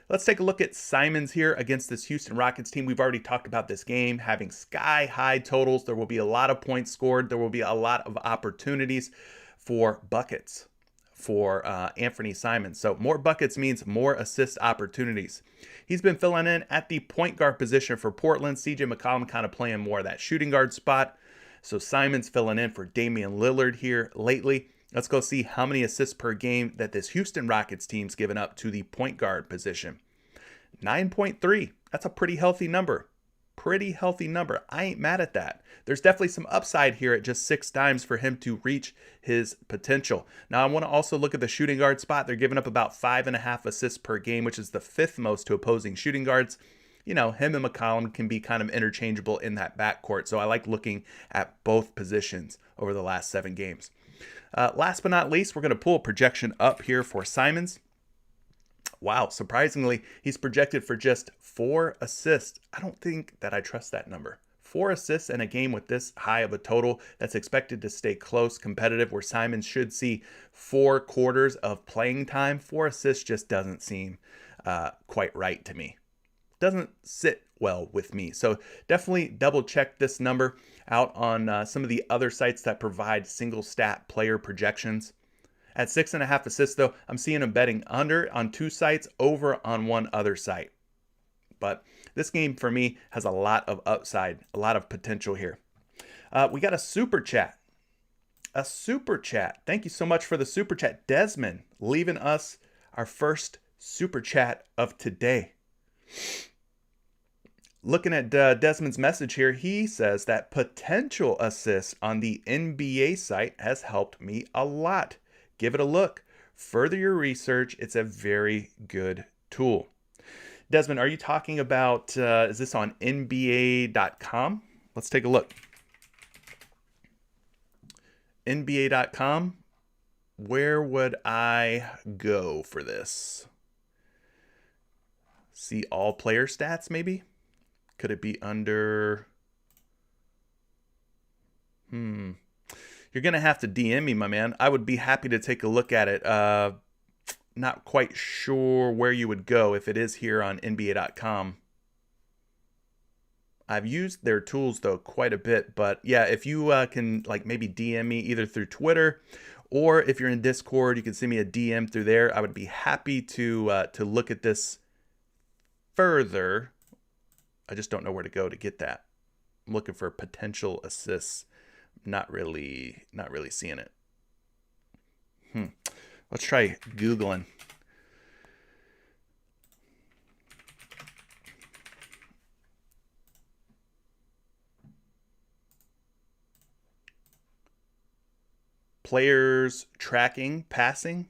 let's take a look at Simons here against this Houston Rockets team. We've already talked about this game having sky-high totals. There will be a lot of points scored. There will be a lot of opportunities for buckets for Anthony Simons. So more buckets means more assist opportunities. He's been filling in at the point guard position for Portland. CJ McCollum kind of playing more of that shooting guard spot. So Simons filling in for Damian Lillard here lately. Let's go see how many assists per game that this Houston Rockets team's given up to the point guard position. 9.3. That's a pretty healthy number. Pretty healthy number. I ain't mad at that. There's definitely some upside here at just 6 dimes for him to reach his potential. Now, I want to also look at the shooting guard spot. They're giving up about 5.5 assists per game, which is the 5th most to opposing shooting guards. Him and McCollum can be kind of interchangeable in that backcourt. So I like looking at both positions over the last 7 games. Last but not least, we're going to pull a projection up here for Simons. Wow, surprisingly, he's projected for just 4 assists. I don't think that I trust that number. 4 assists in a game with this high of a total that's expected to stay close, competitive, where Simons should see 4 quarters of playing time. 4 assists just doesn't seem quite right to me. Doesn't sit well with me. So definitely double check this number out on some of the other sites that provide single stat player projections. At 6.5 assists, though, I'm seeing him betting under on 2 sites, over on 1 other site. But this game for me has a lot of upside, a lot of potential here. We got a super chat. A super chat. Thank you so much for the super chat. Desmond leaving us our first super chat of today. Looking at Desmond's message here, he says that potential assists on the NBA site has helped me a lot. Give it a look. Further your research. It's a very good tool. Desmond, are you talking about, is this on NBA.com? Let's take a look. NBA.com. Where would I go for this? See all player stats, maybe? Could it be under... You're going to have to DM me, my man. I would be happy to take a look at it. Not quite sure where you would go if it is here on NBA.com. I've used their tools, though, quite a bit. But, yeah, if you can, maybe DM me either through Twitter or if you're in Discord, you can send me a DM through there. I would be happy to look at this further. I just don't know where to go to get that. I'm looking for potential assists. Not really seeing it. Let's try Googling. Players tracking passing.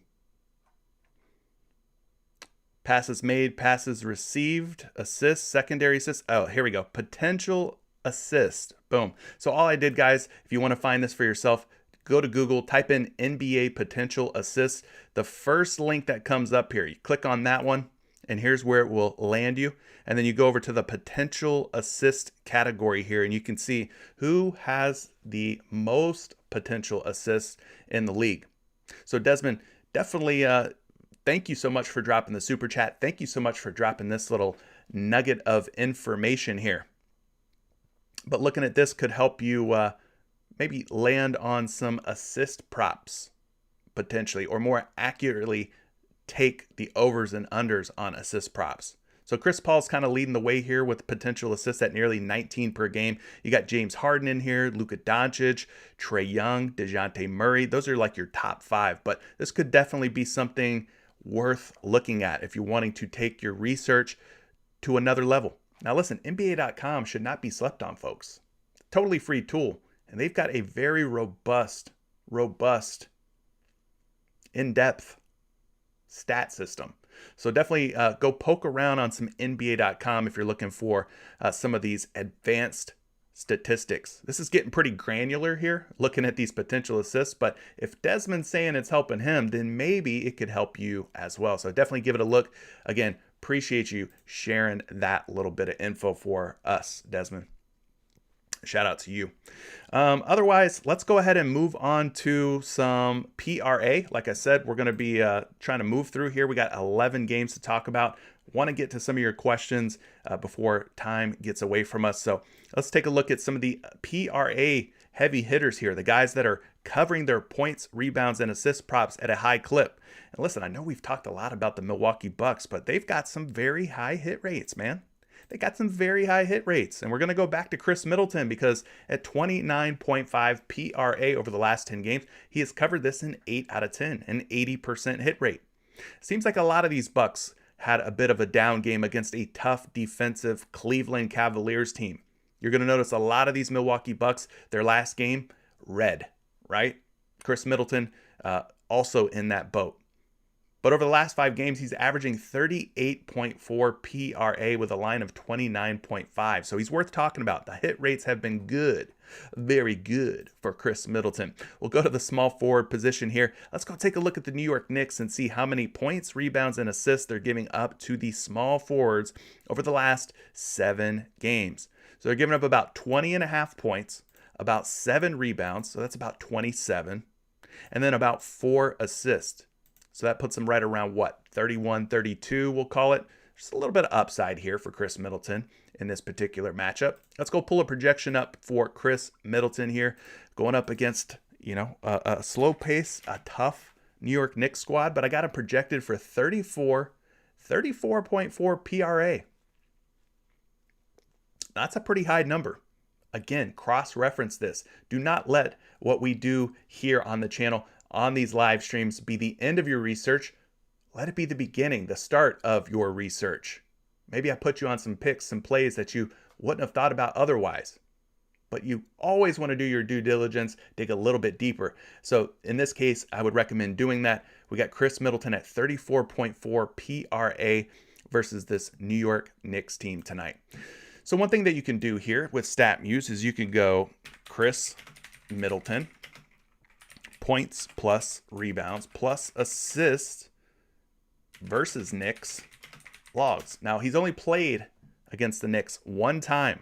Passes made, passes received, assists, secondary assists. Oh, here we go. Potential assist. Boom. So all I did, guys, if you want to find this for yourself, go to Google, type in NBA potential assists. The first link that comes up here, you click on that one, and here's where it will land you. And then you go over to the potential assist category here, and you can see who has the most potential assists in the league. So Desmond, definitely thank you so much for dropping the super chat. Thank you so much for dropping this little nugget of information here. But looking at this could help you maybe land on some assist props potentially, or more accurately take the overs and unders on assist props. So Chris Paul's kind of leading the way here with potential assists at nearly 19 per game. You got James Harden in here, Luka Doncic, Trae Young, DeJounte Murray. Those are like your top 5, but this could definitely be something worth looking at if you're wanting to take your research to another level. Now listen, NBA.com should not be slept on, folks. Totally free tool, and they've got a very robust, in-depth stat system. So definitely go poke around on some NBA.com if you're looking for some of these advanced statistics. This is getting pretty granular here, looking at these potential assists, but if Desmond's saying it's helping him, then maybe it could help you as well. So definitely give it a look. Again, appreciate you sharing that little bit of info for us, Desmond. Shout out to you. Otherwise, let's go ahead and move on to some PRA. Like I said, we're going to be trying to move through here. We got 11 games to talk about. Want to get to some of your questions before time gets away from us. So let's take a look at some of the PRA heavy hitters here, the guys that are covering their points, rebounds, and assist props at a high clip. And listen, I know we've talked a lot about the Milwaukee Bucks, but they've got some very high hit rates, man. They got some very high hit rates. And we're going to go back to Chris Middleton because at 29.5 PRA over the last 10 games, he has covered this in 8 out of 10, an 80% hit rate. Seems like a lot of these Bucks had a bit of a down game against a tough defensive Cleveland Cavaliers team. You're going to notice a lot of these Milwaukee Bucks, their last game, red, right? Chris Middleton also in that boat. But over the last 5 games, he's averaging 38.4 PRA with a line of 29.5. So he's worth talking about. The hit rates have been good, very good for Chris Middleton. We'll go to the small forward position here. Let's go take a look at the New York Knicks and see how many points, rebounds, and assists they're giving up to the small forwards over the last 7 games. So they're giving up about 20.5 points, about 7 rebounds, so that's about 27, and then about 4 assists. So that puts him right around, what, 31, 32, we'll call it. Just a little bit of upside here for Chris Middleton in this particular matchup. Let's go pull a projection up for Chris Middleton here, going up against, a slow pace, a tough New York Knicks squad, but I got him projected for 34.4 PRA. That's a pretty high number. Again, cross-reference this. Do not let what we do here on the channel on these live streams be the end of your research. Let it be the beginning, the start of your research. Maybe I put you on some picks, some plays that you wouldn't have thought about otherwise. But you always want to do your due diligence, dig a little bit deeper. So in this case, I would recommend doing that. We got Chris Middleton at 34.4 PRA versus this New York Knicks team tonight. So one thing that you can do here with StatMuse is you can go Chris Middleton, points plus rebounds plus assists versus Knicks logs. Now, he's only played against the Knicks one time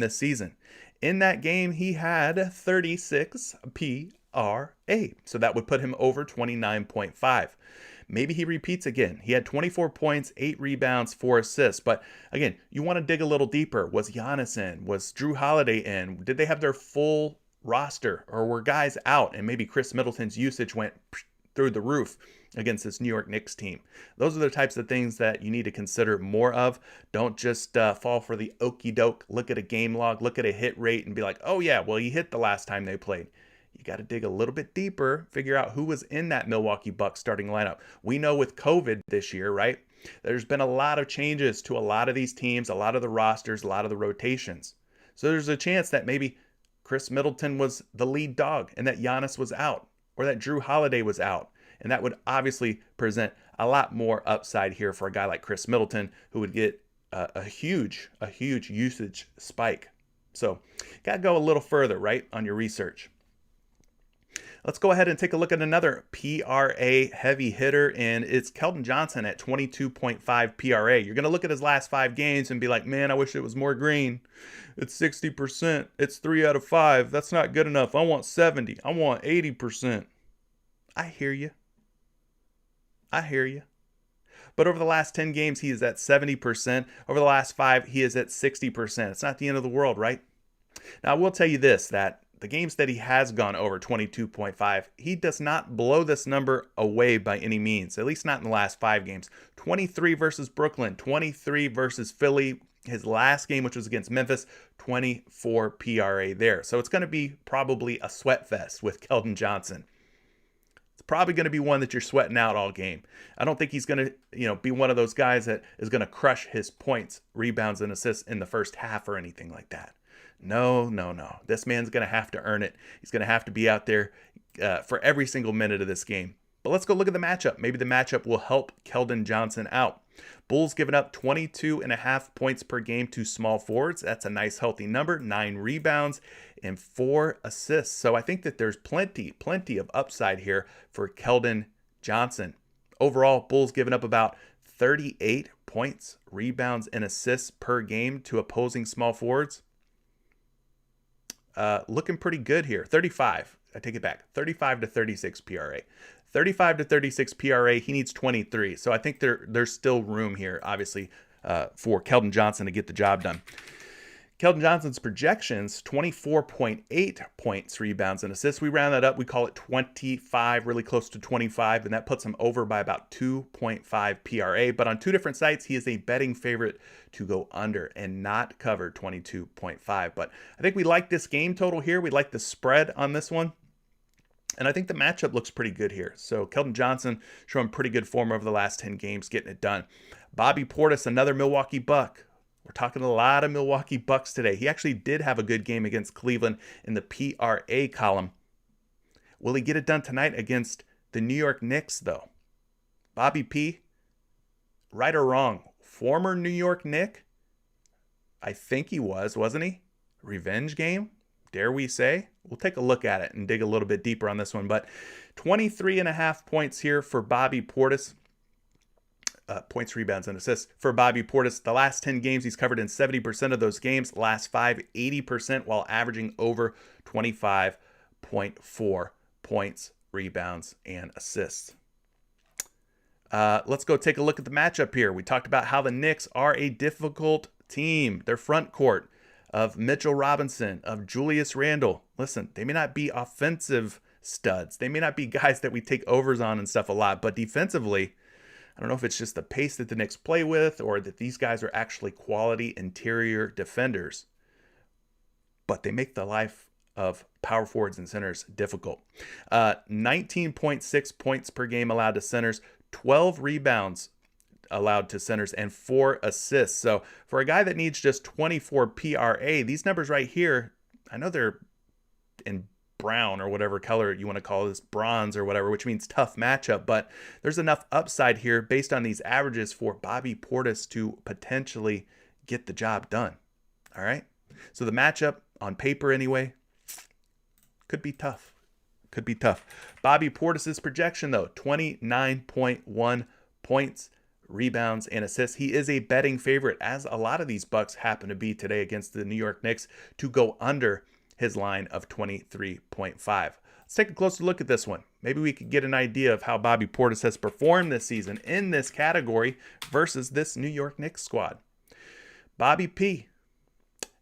this season. In that game, he had 36 PRA. So that would put him over 29.5. Maybe he repeats again. He had 24 points, 8 rebounds, 4 assists. But again, you want to dig a little deeper. Was Giannis in? Was Drew Holiday in? Did they have their full roster, or were guys out and maybe Chris Middleton's usage went through the roof against this New York Knicks team? Those are the types of things that you need to consider more of. Don't just fall for the okie doke. Look at a game log, look at a hit rate and be like, oh yeah, well, he hit the last time they played. You got to dig a little bit deeper, figure out who was in that Milwaukee Bucks starting lineup. We know with COVID this year, right? There's been a lot of changes to a lot of these teams, a lot of the rosters, a lot of the rotations. So there's a chance that maybe Chris Middleton was the lead dog and that Giannis was out, or that Drew Holiday was out And that would obviously present a lot more upside here for a guy like Chris Middleton, who would get a huge usage spike. So got to go a little further, right, on your research. Let's go ahead and take a look at another PRA heavy hitter, and it's Keldon Johnson at 22.5 PRA. You're going to look at his last 5 games and be like, man, I wish it was more green. It's 60%. It's 3 out of 5. That's not good enough. I want 70. I want 80%. I hear you. But over the last 10 games, he is at 70%. Over the last 5, he is at 60%. It's not the end of the world, right? Now, I will tell you this, that the games that he has gone over 22.5, he does not blow this number away by any means, at least not in the last 5 games. 23 versus Brooklyn, 23 versus Philly. His last game, which was against Memphis, 24 PRA there. So it's going to be probably a sweat fest with Keldon Johnson. It's probably going to be one that you're sweating out all game. I don't think he's going to, be one of those guys that is going to crush his points, rebounds, and assists in the first half or anything like that. No. This man's going to have to earn it. He's going to have to be out there for every single minute of this game. But let's go look at the matchup. Maybe the matchup will help Keldon Johnson out. Bulls giving up 22.5 points per game to small forwards. That's a nice healthy number. 9 rebounds and 4 assists. So I think that there's plenty of upside here for Keldon Johnson. Overall, Bulls giving up about 38 points, rebounds, and assists per game to opposing small forwards. Looking pretty good here. 35. I take it back. 35 to 36 PRA. 35 to 36 PRA. He needs 23. So I think there's still room here, obviously, for Keldon Johnson to get the job done. Keldon Johnson's projections, 24.8 points, rebounds, and assists. We round that up. We call it 25, really close to 25, and that puts him over by about 2.5 PRA. But on 2 different sites, he is a betting favorite to go under and not cover 22.5. But I think we like this game total here. We like the spread on this one. And I think the matchup looks pretty good here. So Keldon Johnson showing pretty good form over the last 10 games, getting it done. Bobby Portis, another Milwaukee Buck. We're talking a lot of Milwaukee Bucks today. He actually did have a good game against Cleveland in the PRA column. Will he get it done tonight against the New York Knicks, though? Bobby P, right or wrong, former New York Knick? I think he was, wasn't he? Revenge game, dare we say? We'll take a look at it and dig a little bit deeper on this one. But 23.5 points here for Bobby Portis. Points, rebounds, and assists for Bobby Portis. The last 10 games, he's covered in 70% of those games. Last 5, 80%, while averaging over 25.4 points, rebounds, and assists. Let's go take a look at the matchup here. We talked about how the Knicks are a difficult team. Their front court of Mitchell Robinson, of Julius Randle. Listen, they may not be offensive studs. They may not be guys that we take overs on and stuff a lot, but defensively, I don't know if it's just the pace that the Knicks play with or that these guys are actually quality interior defenders, but they make the life of power forwards and centers difficult. 19.6 points per game allowed to centers, 12 rebounds allowed to centers, and 4 assists. So for a guy that needs just 24 PRA, these numbers right here, I know they're in brown or whatever color you want to call this, bronze or whatever, which means tough matchup, but there's enough upside here based on these averages for Bobby Portis to potentially get the job done. All right. So the matchup on paper anyway could be tough. Bobby Portis's projection though, 29.1 points, rebounds, and assists. He is a betting favorite, as a lot of these Bucks happen to be today against the New York Knicks, to go under his line of 23.5. Let's take a closer look at this one. Maybe we could get an idea of how Bobby Portis has performed this season in this category versus this New York Knicks squad. Bobby P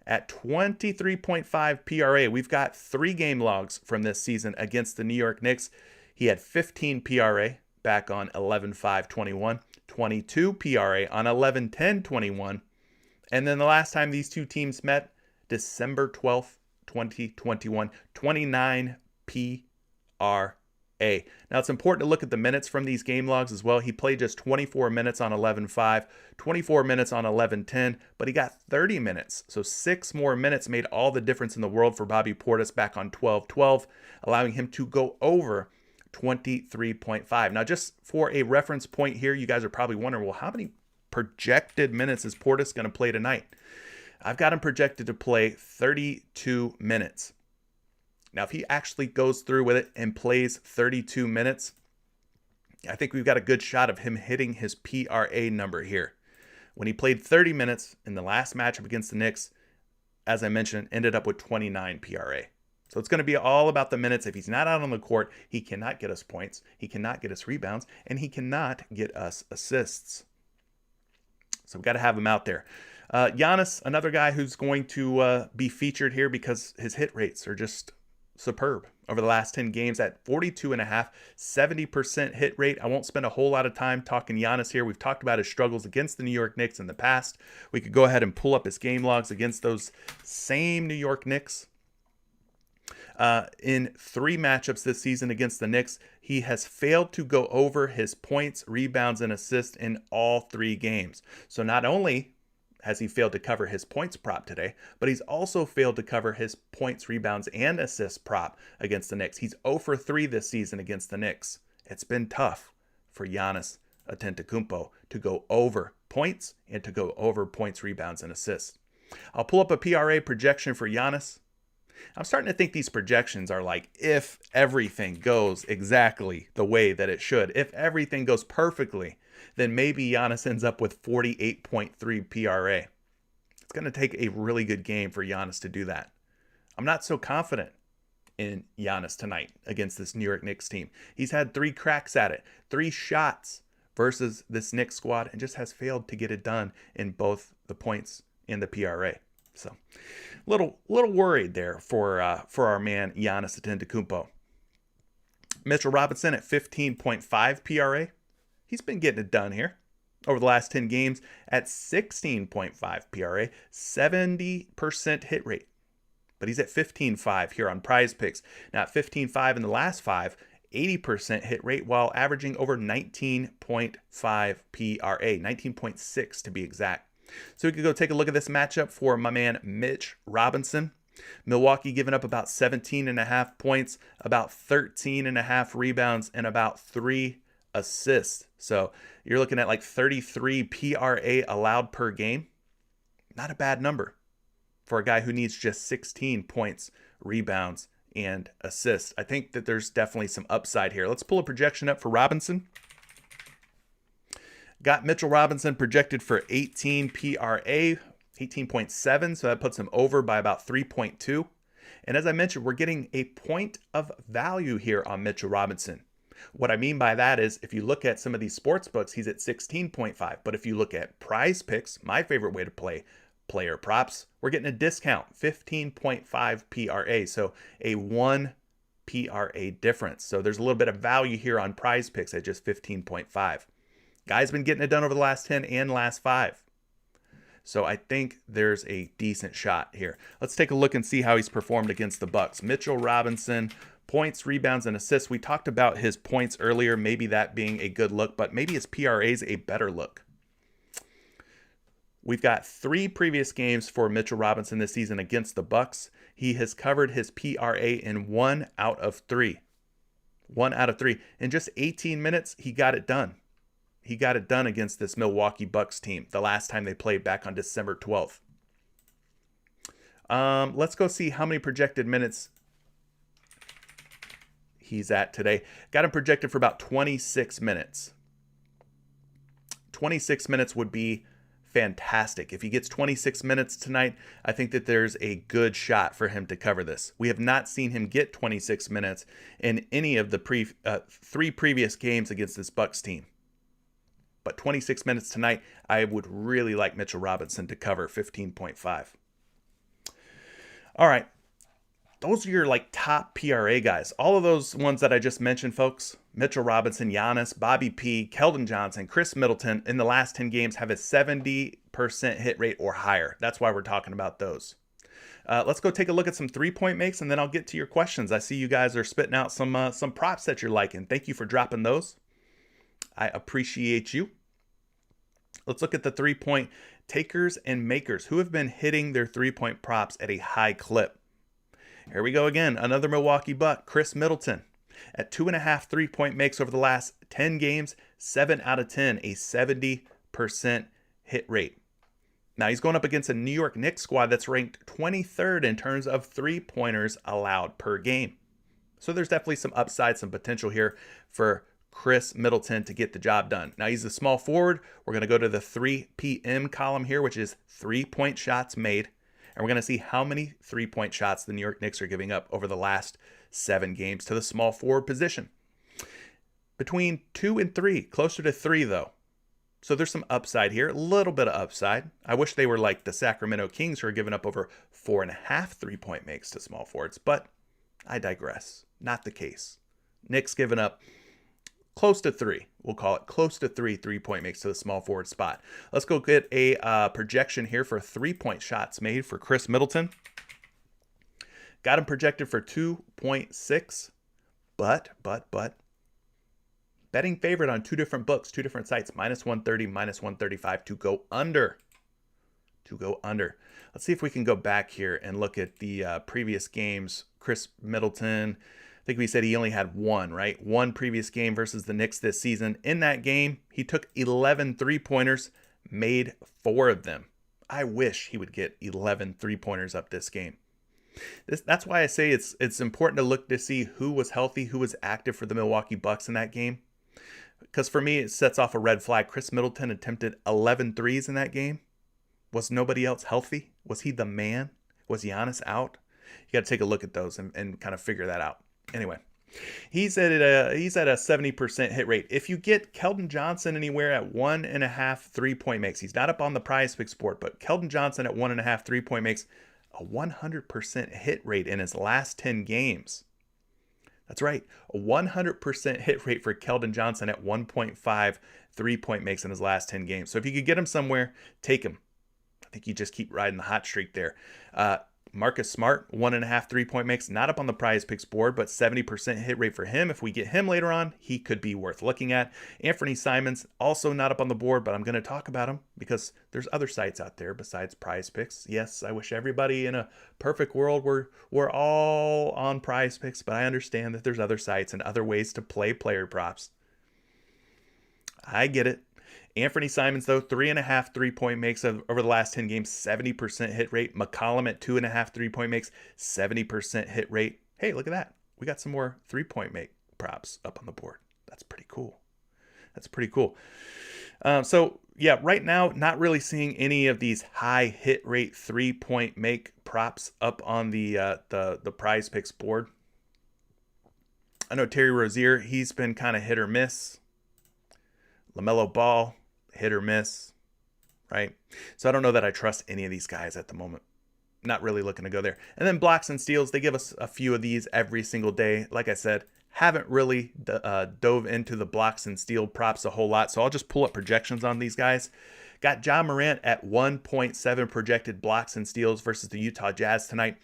at 23.5 PRA. We've got 3 game logs from this season against the New York Knicks. He had 15 PRA back on 11/5/21, 22 PRA on 11/10/21, and then the last time these two teams met, December 12th, 2021, 29 PRA. Now, it's important to look at the minutes from these game logs as well. He played just 24 minutes on 11/5, 24 minutes on 11/10, but he got 30 minutes. So 6 more minutes made all the difference in the world for Bobby Portis back on 12/12, allowing him to go over 23.5. Now, just for a reference point here, you guys are probably wondering, well, how many projected minutes is Portis going to play tonight? I've got him projected to play 32 minutes. Now, if he actually goes through with it and plays 32 minutes, I think we've got a good shot of him hitting his PRA number here. When he played 30 minutes in the last matchup against the Knicks, as I mentioned, ended up with 29 PRA. So it's going to be all about the minutes. If he's not out on the court, he cannot get us points, he cannot get us rebounds, and he cannot get us assists. So we've got to have him out there. Giannis, another guy who's going to be featured here because his hit rates are just superb over the last 10 games at 42.5, 70% hit rate. I won't spend a whole lot of time talking Giannis here. We've talked about his struggles against the New York Knicks in the past. We could go ahead and pull up his game logs against those same New York Knicks. In 3 matchups this season against the Knicks, he has failed to go over his points, rebounds, and assists in all 3 games. So not only has he failed to cover his points prop today, but he's also failed to cover his points, rebounds, and assists prop against the Knicks. He's 0 for 3 this season against the Knicks. It's been tough for Giannis Antetokounmpo to go over points and to go over points, rebounds, and assists. I'll pull up a PRA projection for Giannis. I'm starting to think these projections are like, if everything goes exactly the way that it should, if everything goes perfectly, then maybe Giannis ends up with 48.3 PRA. It's going to take a really good game for Giannis to do that. I'm not so confident in Giannis tonight against this New York Knicks team. He's had 3 cracks at it, 3 shots versus this Knicks squad, and just has failed to get it done in both the points and the PRA. So, little worried there for our man Giannis Antetokounmpo. Mitchell Robinson at 15.5 PRA. He's been getting it done here over the last 10 games at 16.5 PRA, 70% hit rate. But he's at 15.5 here on PrizePicks. Now at 15.5 in the last 5, 80% hit rate while averaging over 19.5 PRA, 19.6 to be exact. So we could go take a look at this matchup for my man Mitch Robinson. Milwaukee giving up about 17.5 points, about 13.5 rebounds, and about 3 assists. So you're looking at like 33 PRA allowed per game. Not a bad number for a guy who needs just 16 points, rebounds, and assists. I think that there's definitely some upside here. Let's pull a projection up for Robinson. Got Mitchell Robinson projected for 18 PRA, 18.7, so that puts him over by about 3.2. And as I mentioned, we're getting a point of value here on Mitchell Robinson. What I mean by that is if you look at some of these sports books, he's at 16.5. But if you look at PrizePicks, my favorite way to play player props, we're getting a discount, 15.5 PRA. So a 1 PRA difference. So there's a little bit of value here on PrizePicks at just 15.5. Guy's been getting it done over the last 10 and last 5. So I think there's a decent shot here. Let's take a look and see how he's performed against the Bucks. Mitchell Robinson, points, rebounds, and assists. We talked about his points earlier, maybe that being a good look, but maybe his PRA is a better look. We've got 3 previous games for Mitchell Robinson this season against the Bucks. He has covered his PRA in 1 out of 3. 1 out of 3. In just 18 minutes, he got it done. He got it done against this Milwaukee Bucks team the last time they played back on December 12th. Let's go see how many projected minutes he's at today. Got him projected for about 26 minutes. 26 minutes would be fantastic. If he gets 26 minutes tonight, I think that there's a good shot for him to cover this. We have not seen him get 26 minutes in any of the 3 previous games against this Bucks team. But 26 minutes tonight, I would really like Mitchell Robinson to cover 15.5. All right. Those are your like top PRA guys. All of those ones that I just mentioned, folks. Mitchell Robinson, Giannis, Bobby P, Keldon Johnson, Chris Middleton in the last 10 games have a 70% hit rate or higher. That's why we're talking about those. Let's go take a look at some 3-point makes, and then I'll get to your questions. I see you guys are spitting out some props that you're liking. Thank you for dropping those. I appreciate you. Let's look at the 3-point takers and makers who have been hitting their 3-point props at a high clip. Here we go again. Another Milwaukee Buck, Chris Middleton. at 2.5 3-point makes over the last 10 games, 7 out of 10, a 70% hit rate. Now he's going up against a New York Knicks squad that's ranked 23rd in terms of 3-pointers allowed per game. So there's definitely some upside, some potential here for Chris Middleton to get the job done. Now he's a small forward. We're going to go to the 3 p.m. column here, which is 3-point shots made. And we're going to see how many 3-point shots the New York Knicks are giving up over the last 7 games to the small forward position. Between 2 and 3, closer to 3 though. So there's some upside here, a little bit of upside. I wish they were like the Sacramento Kings, who are giving up over 4.5 3-point makes to small forwards, but I digress. Not the case. Knicks giving up close to 3. We'll call it close to 3-point makes to the small forward spot. Let's go get a projection here for 3-point shots made for Chris Middleton. Got him projected for 2.6, but betting favorite on 2 different books, 2 different sites, -130, -135 to go under. Let's see if we can go back here and look at the previous games. Chris Middleton, I think we said he only had one, right? One previous game versus the Knicks this season. In that game, he took 11 3-pointers, made 4 of them. I wish he would get 11 3-pointers up this game. That's why I say it's important to look to see who was healthy, who was active for the Milwaukee Bucks in that game. Because for me, it sets off a red flag. Chris Middleton attempted 11 threes in that game. Was nobody else healthy? Was he the man? Was Giannis out? You got to take a look at those and kind of figure that out. Anyway, he's at a 70% hit rate. If you get Keldon Johnson anywhere at 1.5 3-point makes, he's not up on the PrizePicks board, but Keldon Johnson at 1.5 3-point makes, a 100% hit rate in his last 10 games. That's right, a 100% hit rate for Keldon Johnson at 1.5 3-point makes in his last 10 games. So if you could get him somewhere, take him. I think you just keep riding the hot streak there. Marcus Smart, 1.5 3-point makes, not up on the PrizePicks board, but 70% hit rate for him. If we get him later on, he could be worth looking at. Anthony Simons, also not up on the board, but I'm going to talk about him because there's other sites out there besides PrizePicks. Yes, I wish everybody in a perfect world were all on PrizePicks, but I understand that there's other sites and other ways to play player props. I get it. Anthony Simons, though, 3.5 3-point makes over the last 10 games, 70% hit rate. McCollum at 2.5 3-point makes, 70% hit rate. Hey, look at that. We got some more 3-point make props up on the board. That's pretty cool. So, yeah, right now, not really seeing any of these high hit rate 3-point make props up on the PrizePicks board. I know Terry Rozier, he's been kind of hit or miss. LaMelo Ball, hit or miss, right? So I don't know that I trust any of these guys at the moment. Not really looking to go there. And then Blks+Stls, they give us a few of these every single day. Like I said, haven't really dove into the Blks+Stl props a whole lot, so I'll just pull up projections on these guys. Got Ja Morant at 1.7 projected Blks+Stls versus the Utah Jazz tonight.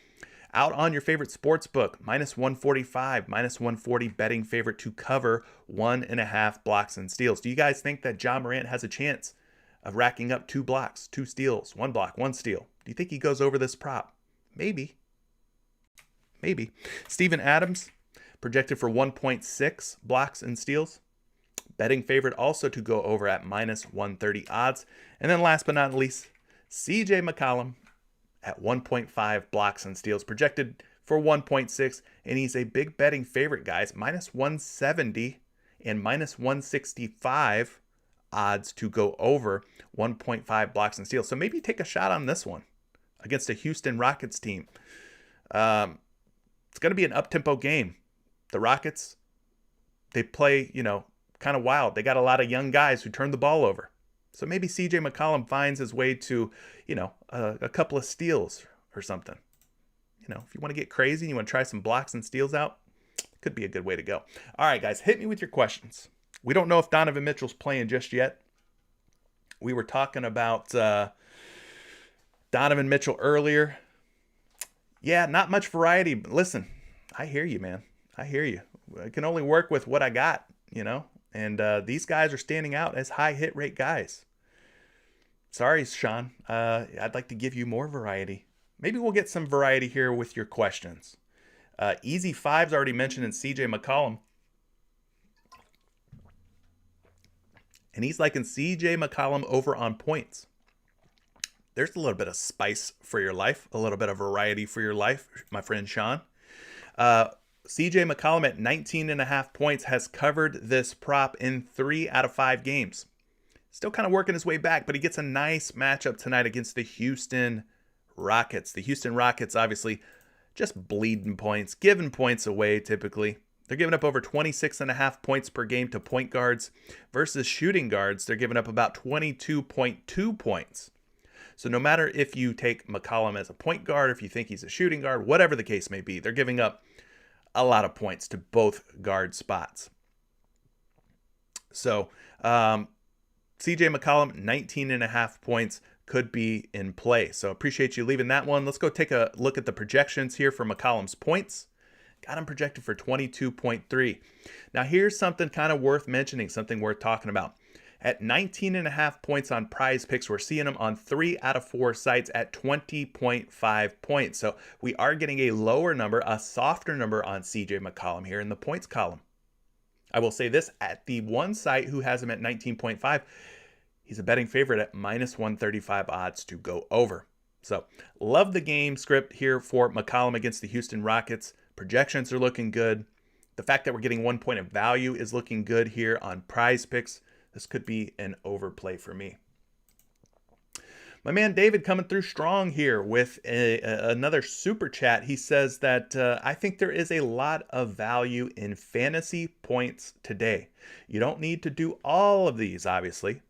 Out on your favorite sports book, -145, -140 betting favorite to cover 1.5 Blks+Stls. Do you guys think that Ja Morant has a chance of racking up 2 blocks, 2 steals, 1 block, 1 steal? Do you think he goes over this prop? Maybe. Steven Adams, projected for 1.6 Blks+Stls. Betting favorite also to go over at -130 odds. And then last but not least, CJ McCollum at 1.5 Blks+Stls, projected for 1.6, and he's a big betting favorite, guys. -170 and -165 odds to go over 1.5 Blks+Stls. So maybe take a shot on this one against a Houston Rockets team. It's going to be an up-tempo game. The Rockets, they play, kind of wild. They got a lot of young guys who turn the ball over. So maybe CJ McCollum finds his way to, a couple of steals or something. If you want to get crazy and you want to try some Blks+Stls out, could be a good way to go. All right, guys, hit me with your questions. We don't know if Donovan Mitchell's playing just yet. We were talking about Donovan Mitchell earlier. Yeah, not much variety. But listen, I hear you, man. I hear you. I can only work with what I got, And these guys are standing out as high hit rate guys. Sorry, Sean. I'd like to give you more variety. Maybe we'll get some variety here with your questions. Easy Fives already mentioned in CJ McCollum. And he's liking CJ McCollum over on points. There's a little bit of spice for your life, a little bit of variety for your life, my friend Sean. CJ McCollum at 19.5 points has covered this prop in 3 out of 5 games. Still kind of working his way back, but he gets a nice matchup tonight against the Houston Rockets. The Houston Rockets obviously just bleeding points, giving points away typically. They're giving up over 26.5 points per game to point guards versus shooting guards. They're giving up about 22.2 points. So no matter if you take McCollum as a point guard, if you think he's a shooting guard, whatever the case may be, they're giving up a lot of points to both guard spots. So CJ McCollum, 19.5 points could be in play. So appreciate you leaving that one. Let's go take a look at the projections here for McCollum's points. Got him projected for 22.3. Now here's something kind of worth mentioning, something worth talking about. At 19.5 points on PrizePicks, we're seeing him on 3 out of 4 sites at 20.5 points. So we are getting a lower number, a softer number on CJ McCollum here in the points column. I will say this, at the one site who has him at 19.5, he's a betting favorite at minus 135 odds to go over. So love the game script here for McCollum against the Houston Rockets. Projections are looking good. The fact that we're getting 1 point of value is looking good here on PrizePicks. This could be an overplay for me. My man David coming through strong here with another super chat. He says that I think there is a lot of value in fantasy points today. You don't need to do all of these, obviously,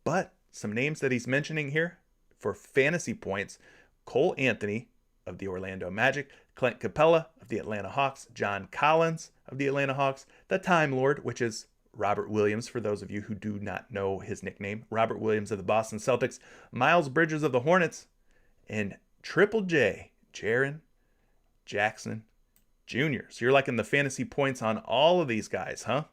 but some names that he's mentioning here for fantasy points: Cole Anthony of the Orlando Magic, Clint Capella of the Atlanta Hawks, John Collins of the Atlanta Hawks, the Time Lord, which is Robert Williams, for those of you who do not know his nickname, Robert Williams of the Boston Celtics, Miles Bridges of the Hornets, and Triple J, Jaren Jackson Jr. So you're liking the fantasy points on all of these guys, huh?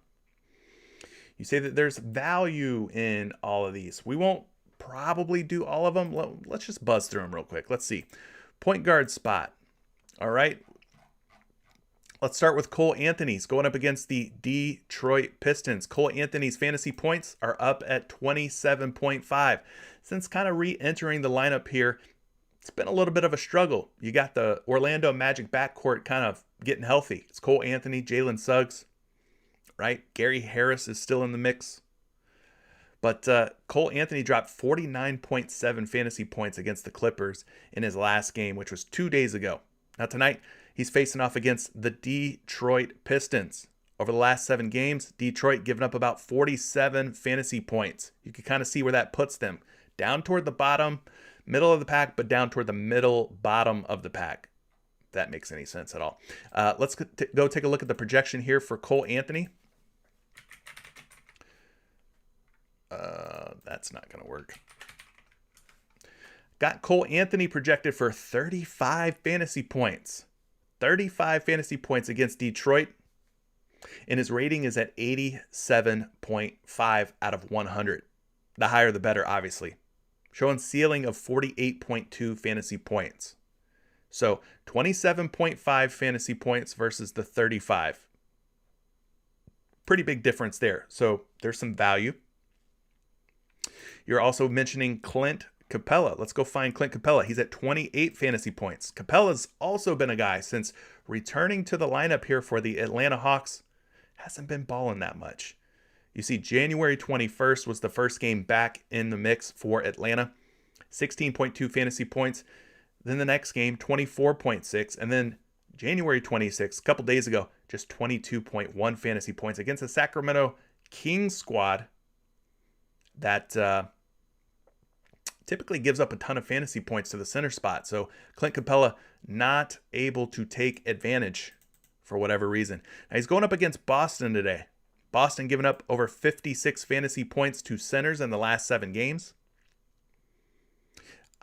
You say that there's value in all of these. We won't probably do all of them. Let's just buzz through them real quick. Let's see. Point guard spot. All right. Let's start with Cole Anthony's going up against the Detroit Pistons. Cole Anthony's fantasy points are up at 27.5. Since kind of re-entering the lineup here, it's been a little bit of a struggle. You got the Orlando Magic backcourt kind of getting healthy. It's Cole Anthony, Jalen Suggs, right? Gary Harris is still in the mix. But Cole Anthony dropped 49.7 fantasy points against the Clippers in his last game, which was 2 days ago. Now tonight, he's facing off against the Detroit Pistons. Over the last 7 games, Detroit given up about 47 fantasy points. You can kind of see where that puts them. Down toward the bottom, middle of the pack, but down toward the middle bottom of the pack. If that makes any sense at all. Let's go take a look at the projection here for Cole Anthony. That's not going to work. Got Cole Anthony projected for 35 fantasy points. 35 fantasy points against Detroit. And his rating is at 87.5 out of 100. The higher the better, obviously. Showing ceiling of 48.2 fantasy points. So 27.5 fantasy points versus the 35. Pretty big difference there. So there's some value. You're also mentioning Clint Capella. Let's go find Clint Capella. He's at 28 fantasy points. Capella's also been a guy since returning to the lineup here for the Atlanta Hawks. Hasn't been balling that much. You see, January 21st was the first game back in the mix for Atlanta. 16.2 fantasy points. Then the next game, 24.6. And then January 26th, a couple days ago, just 22.1 fantasy points against the Sacramento Kings squad that typically gives up a ton of fantasy points to the center spot. So Clint Capella not able to take advantage for whatever reason. Now he's going up against Boston today. Boston giving up over 56 fantasy points to centers in the last 7 games.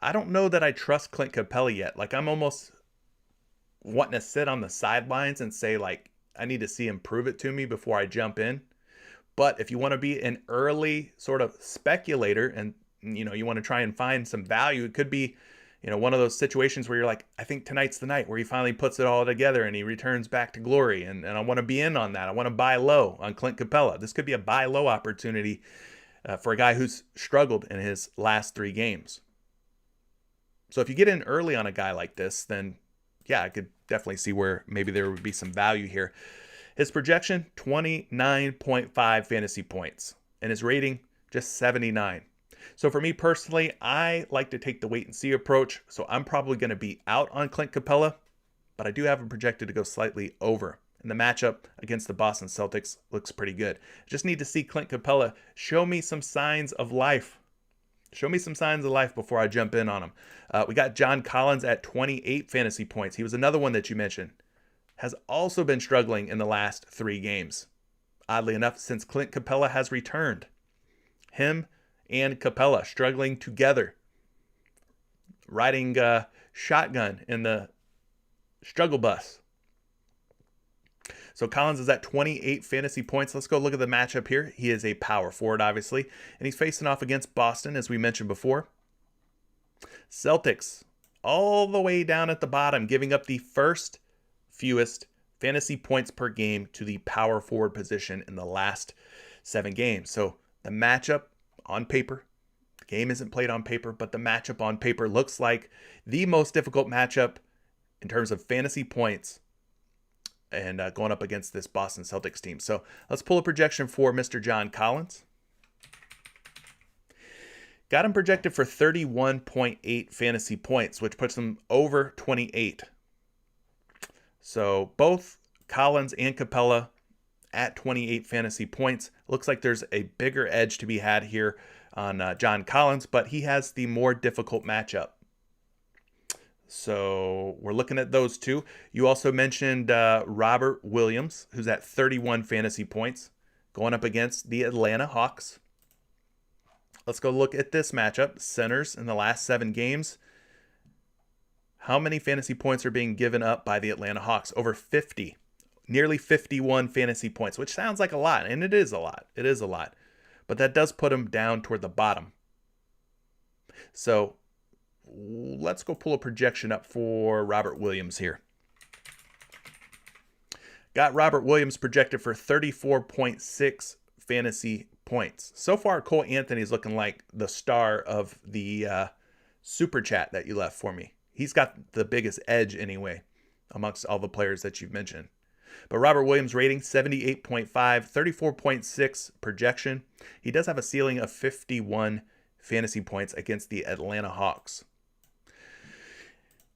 I don't know that I trust Clint Capella yet. Like, I'm almost wanting to sit on the sidelines and say, like, I need to see him prove it to me before I jump in. But if you want to be an early sort of speculator and, you know, you want to try and find some value, it could be, you know, one of those situations where you're like, I think tonight's the night where he finally puts it all together and he returns back to glory. And I want to be in on that. I want to buy low on Clint Capella. This could be a buy low opportunity for a guy who's struggled in his last 3 games. So if you get in early on a guy like this, then yeah, I could definitely see where maybe there would be some value here. His projection, 29.5 fantasy points, and his rating, just 79. So for me personally, I like to take the wait and see approach, so I'm probably going to be out on Clint Capella, but I do have him projected to go slightly over. And the matchup against the Boston Celtics looks pretty good. Just need to see Clint Capella show me some signs of life. Show me some signs of life before I jump in on him. We got John Collins at 28 fantasy points. He was another one that you mentioned. Has also been struggling in the last 3 games. Oddly enough, since Clint Capella has returned. Him and Capella struggling together. Riding shotgun in the struggle bus. So Collins is at 28 fantasy points. Let's go look at the matchup here. He is a power forward, obviously, and he's facing off against Boston, as we mentioned before. Celtics, all the way down at the bottom, giving up the first fewest fantasy points per game to the power forward position in the last 7 games. So the matchup on paper, the game isn't played on paper, but the matchup on paper looks like the most difficult matchup in terms of fantasy points and going up against this Boston Celtics team. So let's pull a projection for Mr. John Collins. Got him projected for 31.8 fantasy points, which puts him over 28. So both Collins and Capella at 28 fantasy points. Looks like there's a bigger edge to be had here on John Collins, but he has the more difficult matchup. So we're looking at those two. You also mentioned Robert Williams, who's at 31 fantasy points, going up against the Atlanta Hawks. Let's go look at this matchup. Centers in the last 7 games. How many fantasy points are being given up by the Atlanta Hawks? Over 50. Nearly 51 fantasy points, which sounds like a lot, and it is a lot. It is a lot. But that does put him down toward the bottom. So let's go pull a projection up for Robert Williams here. Got Robert Williams projected for 34.6 fantasy points. So far, Cole Anthony is looking like the star of the super chat that you left for me. He's got the biggest edge anyway amongst all the players that you've mentioned. But Robert Williams rating 78.5, 34.6 projection. He does have a ceiling of 51 fantasy points against the Atlanta Hawks.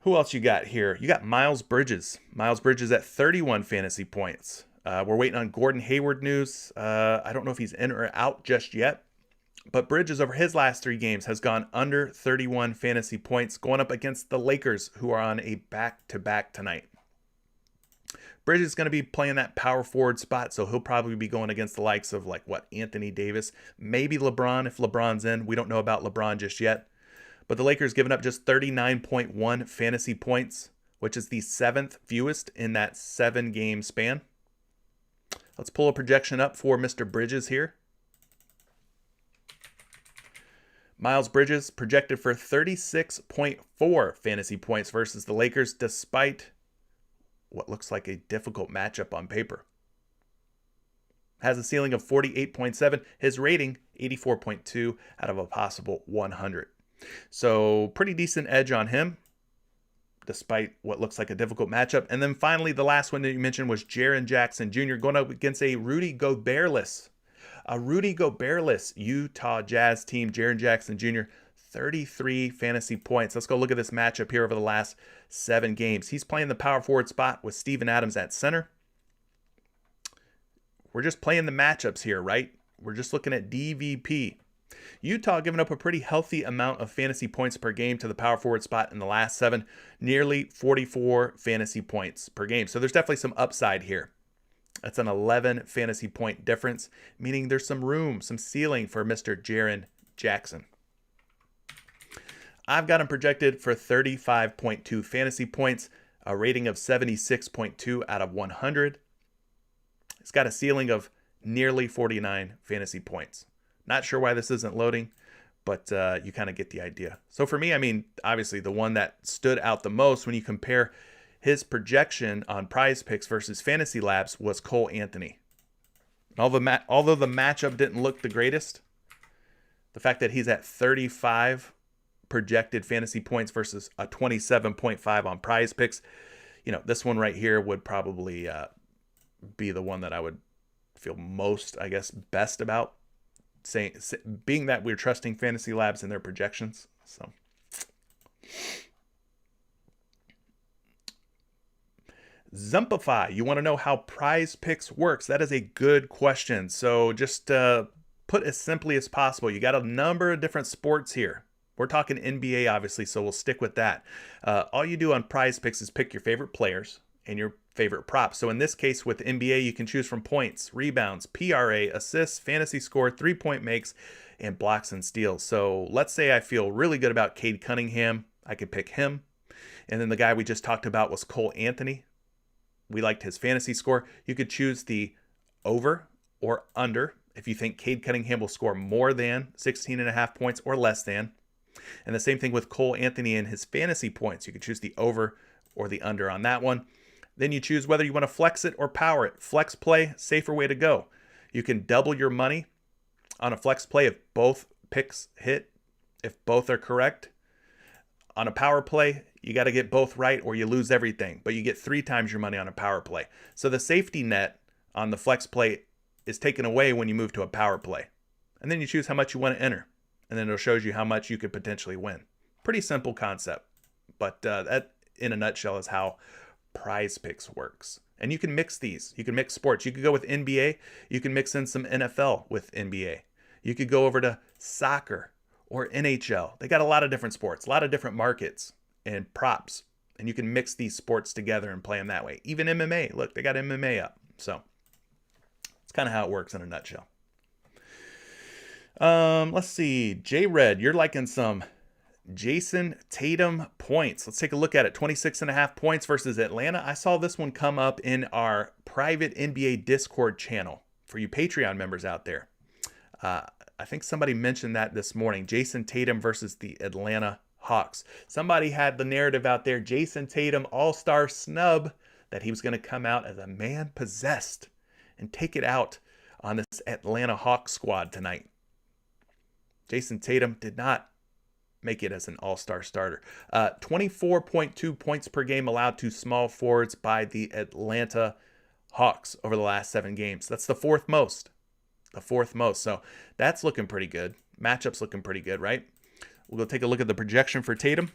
Who else you got here? You got Miles Bridges. Miles Bridges at 31 fantasy points. We're waiting on Gordon Hayward news. I don't know if he's in or out just yet. But Bridges, over his last 3 games, has gone under 31 fantasy points, going up against the Lakers, who are on a back-to-back tonight. Bridges is going to be playing that power forward spot, so he'll probably be going against the likes of, Anthony Davis, maybe LeBron if LeBron's in. We don't know about LeBron just yet. But the Lakers giving up just 39.1 fantasy points, which is the 7th fewest in that 7-game span. Let's pull a projection up for Mr. Bridges here. Miles Bridges projected for 36.4 fantasy points versus the Lakers, despite what looks like a difficult matchup on paper. Has a ceiling of 48.7. His rating, 84.2 out of a possible 100. So pretty decent edge on him, despite what looks like a difficult matchup. And then finally, the last one that you mentioned was Jaren Jackson Jr. going up against a Rudy Gobert-less Utah Jazz team. Jaren Jackson Jr., 33 fantasy points. Let's go look at this matchup here over the last 7 games. He's playing the power forward spot with Steven Adams at center. We're just playing the matchups here, right? We're just looking at DVP. Utah giving up a pretty healthy amount of fantasy points per game to the power forward spot in the last 7, nearly 44 fantasy points per game. So there's definitely some upside here. That's an 11 fantasy point difference, meaning there's some room, some ceiling for Mr. Jaren Jackson. I've got him projected for 35.2 fantasy points, a rating of 76.2 out of 100. It's got a ceiling of nearly 49 fantasy points. Not sure why this isn't loading, but you kind of get the idea. So for me, I mean, obviously the one that stood out the most when you compare his projection on PrizePicks versus Fantasy Labs was Cole Anthony. Although the matchup didn't look the greatest, The fact that he's at 35 projected fantasy points versus a 27.5 on PrizePicks, this one right here would probably be the one that I would feel most, I guess, best about, being that we're trusting Fantasy Labs and their projections. So Zumpify, you want to know how PrizePicks works? That is a good question. So just put as simply as possible. You got a number of different sports here. We're talking NBA, obviously, so we'll stick with that. All you do on PrizePicks is pick your favorite players and your favorite props. So in this case, with NBA, you can choose from points, rebounds, PRA, assists, fantasy score, 3-point makes, and blocks and steals. So let's say I feel really good about Cade Cunningham. I could pick him. And then the guy we just talked about was Cole Anthony. We liked his fantasy score. You could choose the over or under if you think Cade Cunningham will score more than 16.5 points or less than. And the same thing with Cole Anthony and his fantasy points. You could choose the over or the under on that one. Then you choose whether you want to flex it or power it. Flex play, safer way to go. You can double your money on a flex play if both picks hit, if both are correct. On a power play, you got to get both right or you lose everything, but you get 3 times your money on a power play. So the safety net on the flex play is taken away when you move to a power play. And then you choose how much you want to enter. And then it shows you how much you could potentially win. Pretty simple concept, but that in a nutshell is how PrizePicks works. And you can mix these. You can mix sports. You could go with NBA. You can mix in some NFL with NBA. You could go over to soccer or NHL. They got a lot of different sports, a lot of different markets and props. And you can mix these sports together and play them that way. Even MMA. Look, they got MMA up. So it's kind of how it works in a nutshell. Let's see. J-Red, you're liking some Jason Tatum points. Let's take a look at it. 26.5 points versus Atlanta. I saw this one come up in our private NBA Discord channel for you Patreon members out there. I think somebody mentioned that this morning. Jason Tatum versus the Atlanta Hawks. Somebody had the narrative out there, Jason Tatum all-star snub, that he was going to come out as a man possessed and take it out on this Atlanta Hawks squad tonight. Jason Tatum did not make it as an all-star starter. 24.2 points per game allowed to small forwards by the Atlanta Hawks over the last 7 games. That's the fourth most. So that's looking pretty good. Matchup's looking pretty good, right? We'll go take a look at the projection for Tatum.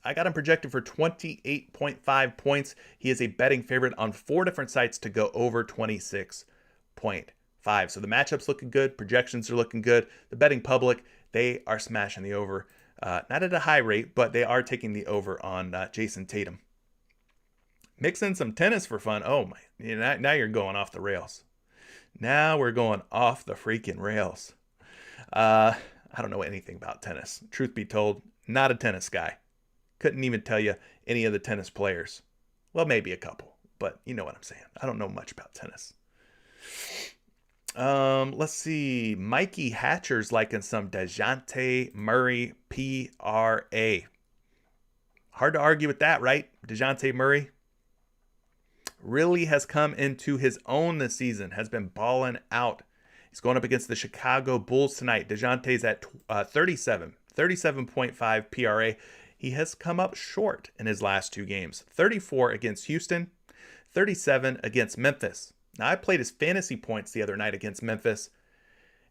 I got him projected for 28.5 points. He is a betting favorite on 4 different sites to go over 26.5. So the matchup's looking good. Projections are looking good. The betting public, they are smashing the over. Not at a high rate, but they are taking the over on Jason Tatum. Mix in some tennis for fun. Oh, my. Now you're going off the rails. Now we're going off the freaking rails. I don't know anything about tennis. Truth be told, not a tennis guy. Couldn't even tell you any of the tennis players. Well, maybe a couple, but you know what I'm saying. I don't know much about tennis. Let's see. Mikey Hatcher's liking some DeJounte Murray PRA. Hard to argue with that, right? DeJounte Murray really has come into his own this season, has been balling out. He's going up against the Chicago Bulls tonight. DeJounte's at 37.5 PRA. He has come up short in his last 2 games. 34 against Houston, 37 against Memphis. Now, I played his fantasy points the other night against Memphis,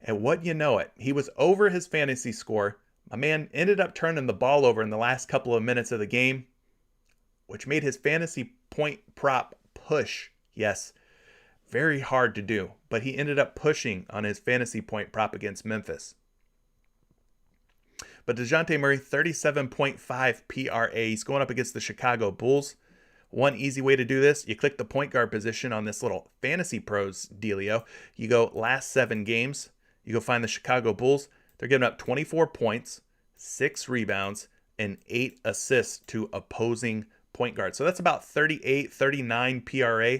and what you know it, he was over his fantasy score. My man ended up turning the ball over in the last couple of minutes of the game, which made his fantasy point prop push. Yes, very hard to do, but he ended up pushing on his fantasy point prop against Memphis. But DeJounte Murray, 37.5 PRA. He's going up against the Chicago Bulls. One easy way to do this, you click the point guard position on this little Fantasy Pros dealio. You go last 7 games. You go find the Chicago Bulls. They're giving up 24 points, 6 rebounds, and 8 assists to opposing point guards. So that's about 38, 39 PRA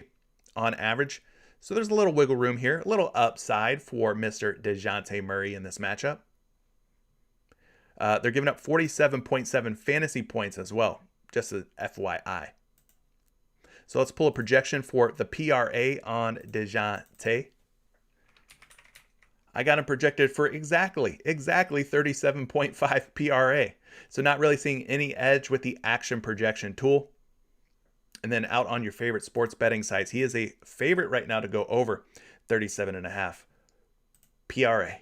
on average. So there's a little wiggle room here, a little upside for Mr. DeJounte Murray in this matchup. They're giving up 47.7 fantasy points as well, just as FYI. So let's pull a projection for the PRA on DeJounte. I got him projected for exactly 37.5 PRA. So not really seeing any edge with the action projection tool. And then out on your favorite sports betting sites, he is a favorite right now to go over 37.5 PRA.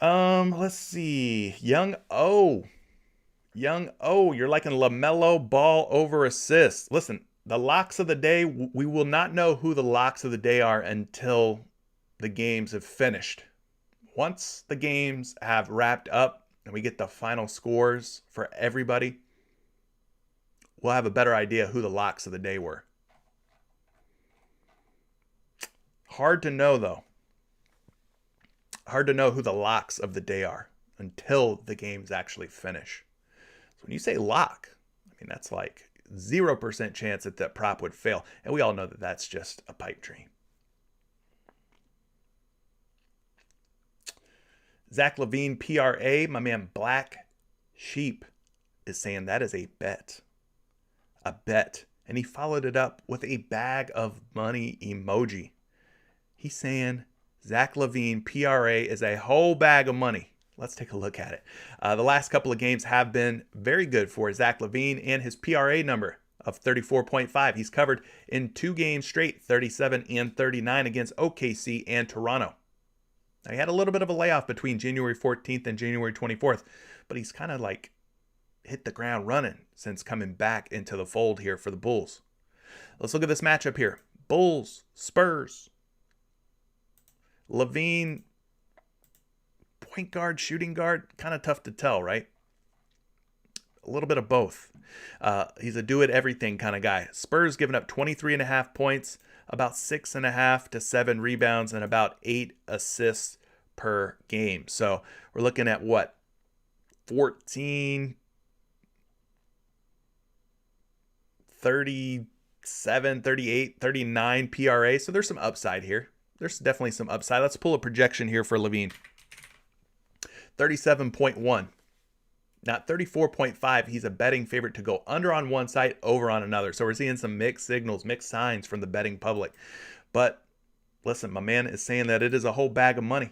Let's see. Young O, you're liking LaMelo Ball over assist. Listen, the locks of the day, we will not know who the locks of the day are until the games have finished. Once the games have wrapped up and we get the final scores for everybody, we'll have a better idea who the locks of the day were. Hard to know, though. Hard to know who the locks of the day are until the games actually finish. So when you say lock, I mean, that's like 0% chance that prop would fail. And we all know that that's just a pipe dream. Zach Levine, PRA, my man Black Sheep is saying that is a bet. A bet. And he followed it up with a bag of money emoji. He's saying Zach Levine, PRA, is a whole bag of money. Let's take a look at it. The last couple of games have been very good for Zach Levine and his PRA number of 34.5. He's covered in 2 games straight, 37 and 39 against OKC and Toronto. Now, he had a little bit of a layoff between January 14th and January 24th, but he's kind of like hit the ground running since coming back into the fold here for the Bulls. Let's look at this matchup here. Bulls, Spurs. Levine, point guard, shooting guard, kind of tough to tell, right? A little bit of both. He's a do-it-everything kind of guy. Spurs giving up 23.5 points, about 6.5 to 7 rebounds, and about 8 assists per game. So we're looking at what? 14, 37, 38, 39 PRA. So there's some upside here. There's definitely some upside. Let's pull a projection here for Levine. 37.1. Not 34.5. He's a betting favorite to go under on one side, over on another. So we're seeing some mixed signals, mixed signs from the betting public. But listen, my man is saying that it is a whole bag of money.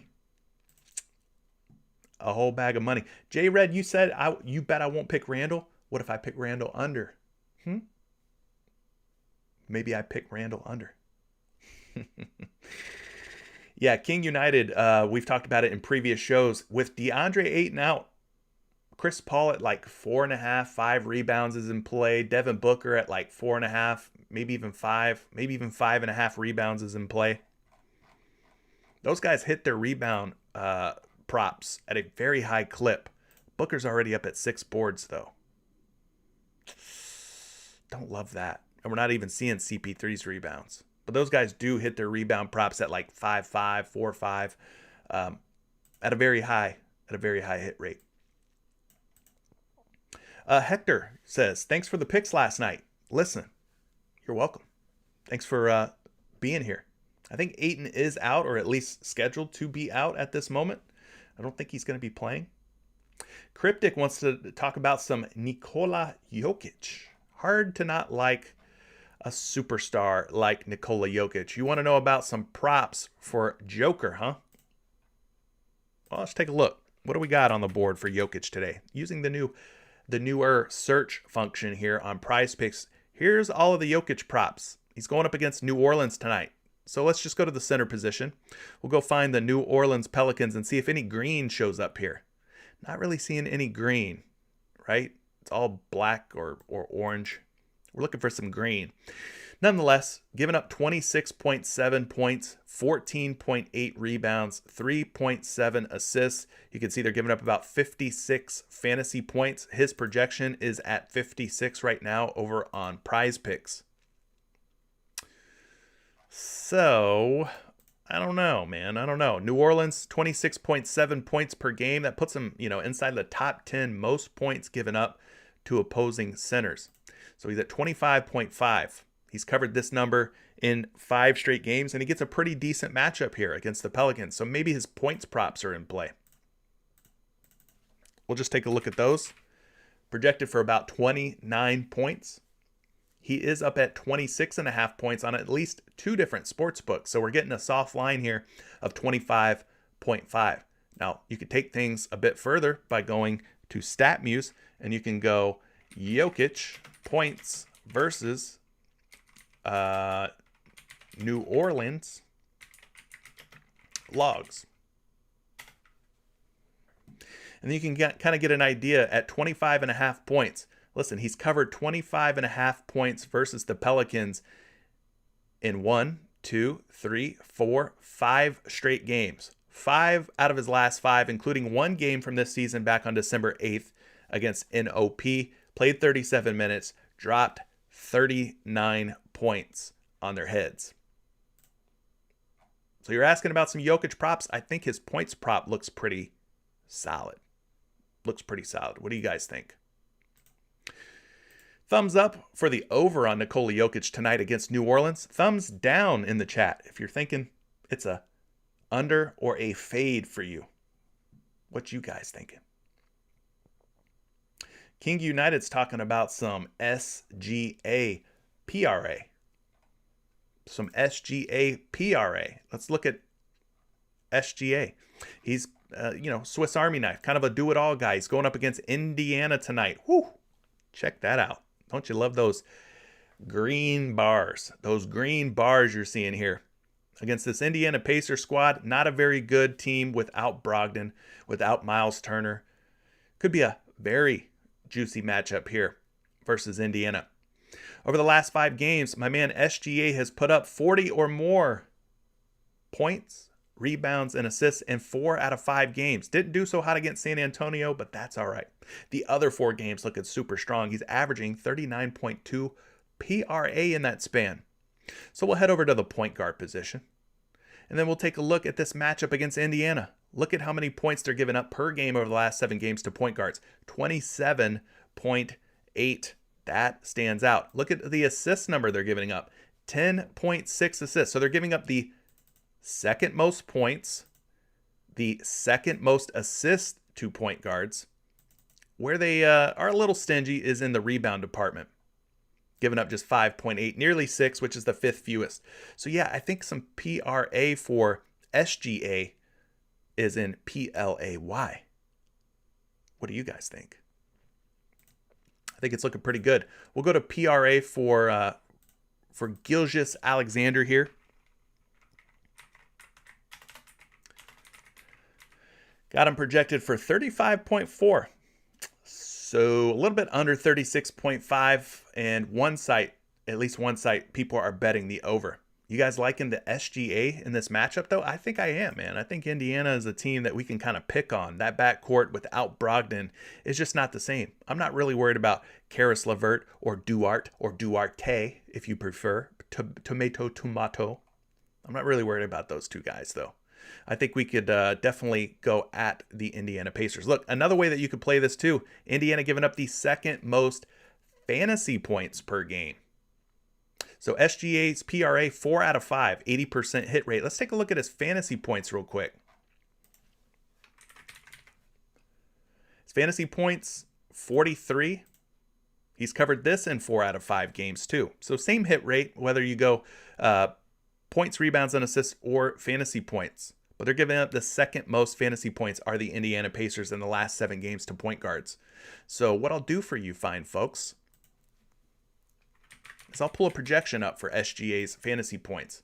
A whole bag of money. J Red, you said you bet I won't pick Randall. What if I pick Randall under? Maybe I pick Randall under. Yeah, King United, we've talked about it in previous shows. With DeAndre Ayton out, Chris Paul at like 4.5, 5 rebounds is in play. Devin Booker at like 4.5, maybe even 5, maybe even 5.5 rebounds is in play. Those guys hit their rebound props at a very high clip. Booker's already up at 6 boards, though. Don't love that. And we're not even seeing CP3's rebounds. But those guys do hit their rebound props at like 5.5, 4.5, at a very high hit rate. Hector says, thanks for the picks last night. Listen, you're welcome. Thanks for being here. I think Ayton is out, or at least scheduled to be out at this moment. I don't think he's going to be playing. Cryptic wants to talk about some Nikola Jokic. Hard to not like a superstar like Nikola Jokic. You want to know about some props for Joker, huh? Well, let's take a look. What do we got on the board for Jokic today? Using the newer search function here on PrizePicks, here's all of the Jokic props. He's going up against New Orleans tonight. So let's just go to the center position. We'll go find the New Orleans Pelicans and see if any green shows up here. Not really seeing any green, right? It's all black or orange. We're looking for some green. Nonetheless, giving up 26.7 points, 14.8 rebounds, 3.7 assists. You can see they're giving up about 56 fantasy points. His projection is at 56 right now over on PrizePicks. So, I don't know, man. I don't know. New Orleans, 26.7 points per game. That puts them, inside the top 10 most points given up to opposing centers. So he's at 25.5. He's covered this number in 5 straight games, and he gets a pretty decent matchup here against the Pelicans. So maybe his points props are in play. We'll just take a look at those. Projected for about 29 points. He is up at 26.5 points on at least 2 different sports books. So we're getting a soft line here of 25.5. Now, you could take things a bit further by going to StatMuse, and you can go Jokic points versus New Orleans logs. And then you can kind of get an idea at 25.5 points. Listen, he's covered 25.5 points versus the Pelicans in 1, 2, 3, 4, 5 straight games. 5 out of his last 5, including 1 game from this season back on December 8th against NOP. Played 37 minutes, dropped 39 points on their heads. So you're asking about some Jokic props. I think his points prop looks pretty solid. What do you guys think? Thumbs up for the over on Nikola Jokic tonight against New Orleans. Thumbs down in the chat if you're thinking it's a under or a fade for you. What you guys thinking? King United's talking about some SGA PRA. Some SGA PRA. Let's look at SGA. He's, Swiss Army knife, kind of a do-it-all guy. He's going up against Indiana tonight. Whew. Check that out. Don't you love those green bars? Those green bars you're seeing here. Against this Indiana Pacers squad, not a very good team without Brogdon, without Miles Turner. Could be a very juicy matchup here versus Indiana. Over the last 5 games, my man SGA has put up 40 or more points, rebounds, and assists in 4 out of 5 games. Didn't do so hot against San Antonio, but that's all right. The other 4 games looking super strong. He's averaging 39.2 PRA in that span. So we'll head over to the point guard position. And then we'll take a look at this matchup against Indiana. Look at how many points they're giving up per game over the last 7 games to point guards. 27.8. That stands out. Look at the assist number they're giving up. 10.6 assists. So they're giving up the second most points, the second most assists to point guards. Where they are a little stingy is in the rebound department. Giving up just 5.8, nearly 6, which is the 5th fewest. So yeah, I think some PRA for SGA is in PLAY. What do you guys think? I think it's looking pretty good. We'll go to PRA for Blks+Stls here. Got him projected for 35.4. So a little bit under 36.5, and at least one site, people are betting the over. You guys liking the SGA in this matchup, though? I think I am, man. I think Indiana is a team that we can kind of pick on. That backcourt without Brogdon is just not the same. I'm not really worried about Karis LeVert or Duarte, if you prefer. Tomato. I'm not really worried about those 2 guys, though. I think we could definitely go at the Indiana Pacers. Look, another way that you could play this too. Indiana giving up the second most fantasy points per game. So SGA's PRA 4 out of 5, 80% hit rate. Let's take a look at his fantasy points real quick. His fantasy points 43. He's covered this in 4 out of 5 games too. So same hit rate, whether you go points, rebounds, and assists, or fantasy points. But they're giving up the second most fantasy points are the Indiana Pacers in the last 7 games to point guards. So what I'll do for you fine folks is I'll pull a projection up for SGA's fantasy points.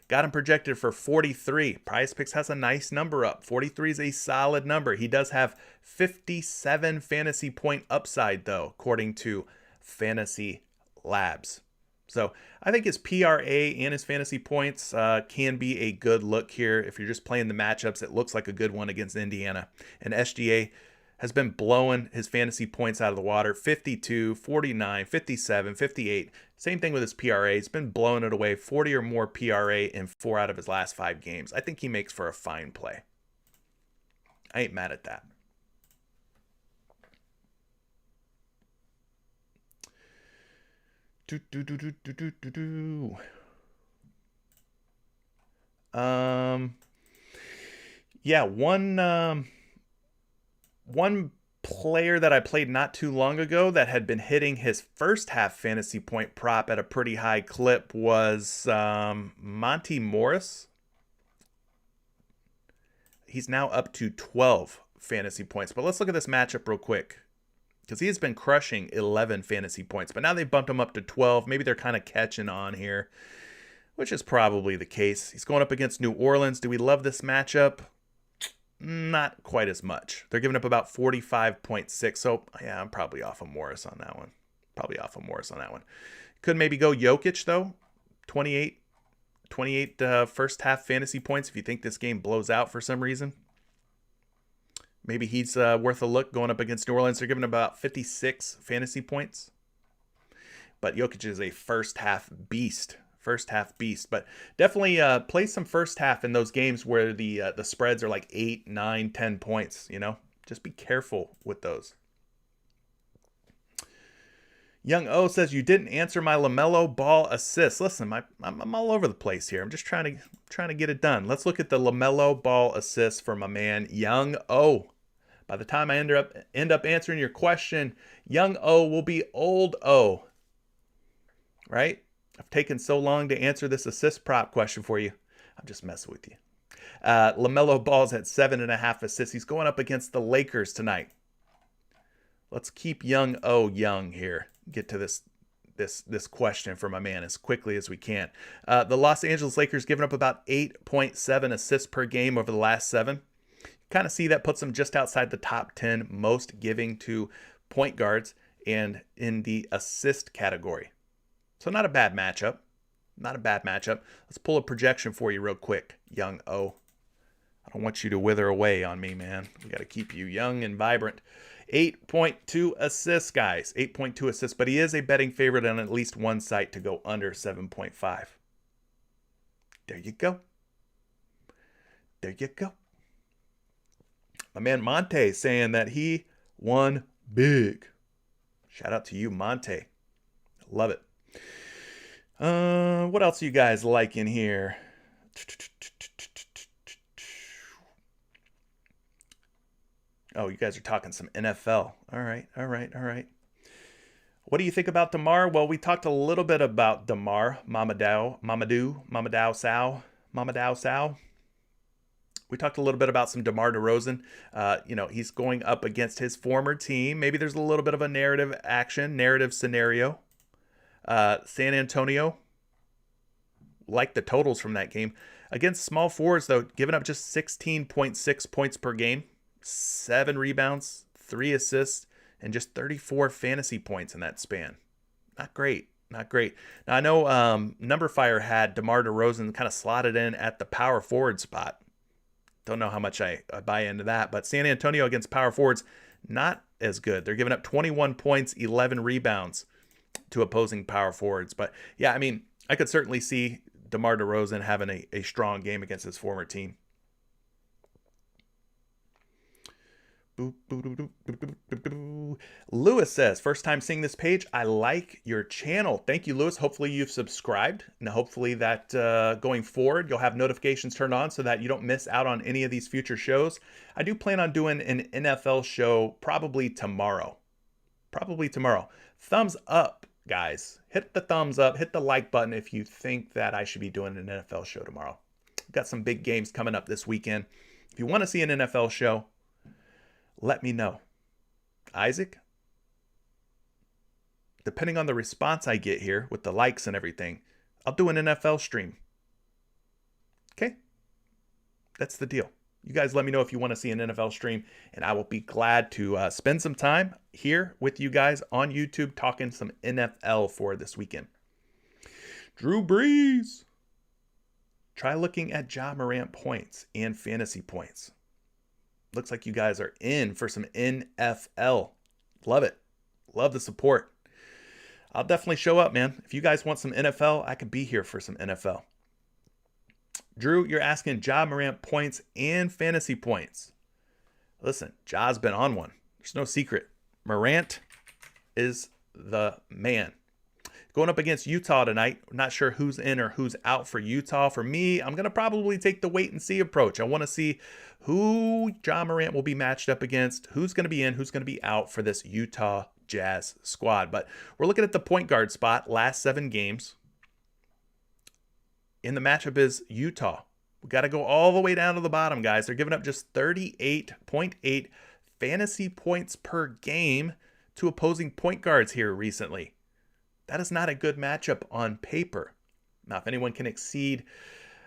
Got him projected for 43. PrizePicks has a nice number up. 43 is a solid number. He does have 57 fantasy point upside, though, according to Fantasy Labs. So I think his PRA and his fantasy points can be a good look here. If you're just playing the matchups, it looks like a good one against Indiana. And SGA has been blowing his fantasy points out of the water. 52, 49, 57, 58. Same thing with his PRA. He's been blowing it away. 40 or more PRA in 4 out of his last 5 games. I think he makes for a fine play. I ain't mad at that. Yeah, one player that I played not too long ago that had been hitting his first half fantasy point prop at a pretty high clip was Monty Morris. He's now up to 12 fantasy points. But let's look at this matchup real quick, because he has been crushing 11 fantasy points. But now they bumped him up to 12. Maybe they're kind of catching on here, which is probably the case. He's going up against New Orleans. Do we love this matchup? Not quite as much. They're giving up about 45.6. So, yeah, I'm probably off of Morris on that one. Could maybe go Jokic, though. 28 first half fantasy points if you think this game blows out for some reason. Maybe he's worth a look going up against New Orleans. They're giving him about 56 fantasy points. But Jokic is a first half beast. But definitely play some first half in those games where the spreads are like 8, 9, 10 points, you know. Just be careful with those. Young O says, you didn't answer my LaMelo Ball assist. Listen, I'm all over the place here. I'm just trying to get it done. Let's look at the LaMelo Ball assist for my man Young O. By the time I end up answering your question, Young O will be old O. Right? I've taken so long to answer this assist prop question for you. I'm just messing with you. LaMelo Ball's at 7.5 assists. He's going up against the Lakers tonight. Let's keep Young O young here. Get to this question for my man as quickly as we can. The Los Angeles Lakers giving up about 8.7 assists per game over the last 7. Kind of see that puts them just outside the top 10 most giving to point guards and in the assist category. So not a bad matchup. Let's pull a projection for you real quick, Young O. I don't want you to wither away on me, man. We got to keep you young and vibrant. 8.2 assists, guys. 8.2 assists, but he is a betting favorite on at least one site to go under 7.5. There you go. My man Monte saying that he won big. Shout out to you, Monte. Love it. What else are you guys liking here? Oh, you guys are talking some NFL. All right. What do you think about DeMar? Well, we talked a little bit about DeMar, Mamadou Sow. We talked a little bit about some DeMar DeRozan. He's going up against his former team. Maybe there's a little bit of a narrative scenario. San Antonio, like the totals from that game. Against small forwards, though, giving up just 16.6 points per game, 7 rebounds, 3 assists, and just 34 fantasy points in that span. Not great. Now, I know Number Fire had DeMar DeRozan kind of slotted in at the power forward spot. Don't know how much I buy into that, but San Antonio against power forwards, not as good. They're giving up 21 points, 11 rebounds to opposing power forwards. But yeah, I mean, I could certainly see DeMar DeRozan having a strong game against his former team. Lewis says, first time seeing this page, I like your channel. Thank you, Lewis. Hopefully you've subscribed, and hopefully that going forward you'll have notifications turned on so that you don't miss out on any of these future shows. I do plan on doing an NFL show probably tomorrow. Thumbs up, guys. Hit the thumbs up, hit the like button if you think that I should be doing an NFL show tomorrow. We've got some big games coming up this weekend. If you want to see an NFL show, let me know. Isaac, depending on the response I get here with the likes and everything, I'll do an NFL stream. Okay? That's the deal. You guys let me know if you want to see an NFL stream, and I will be glad to spend some time here with you guys on YouTube talking some NFL for this weekend. Drew Brees. Try looking at Ja Morant points and fantasy points. Looks like you guys are in for some NFL. Love it. Love the support. I'll definitely show up, man. If you guys want some NFL, I could be here for some NFL. Drew, you're asking Ja Morant points and fantasy points. Listen, Ja's been on one. There's no secret. Morant is the man. Going up against Utah tonight. Not sure who's in or who's out for Utah. For me, I'm going to probably take the wait and see approach. I want to see who Ja Morant will be matched up against, who's going to be in, who's going to be out for this Utah Jazz squad. But we're looking at the point guard spot, last 7 games. In the matchup is Utah. We got to go all the way down to the bottom, guys. They're giving up just 38.8 fantasy points per game to opposing point guards here recently. That is not a good matchup on paper. Now, if anyone can exceed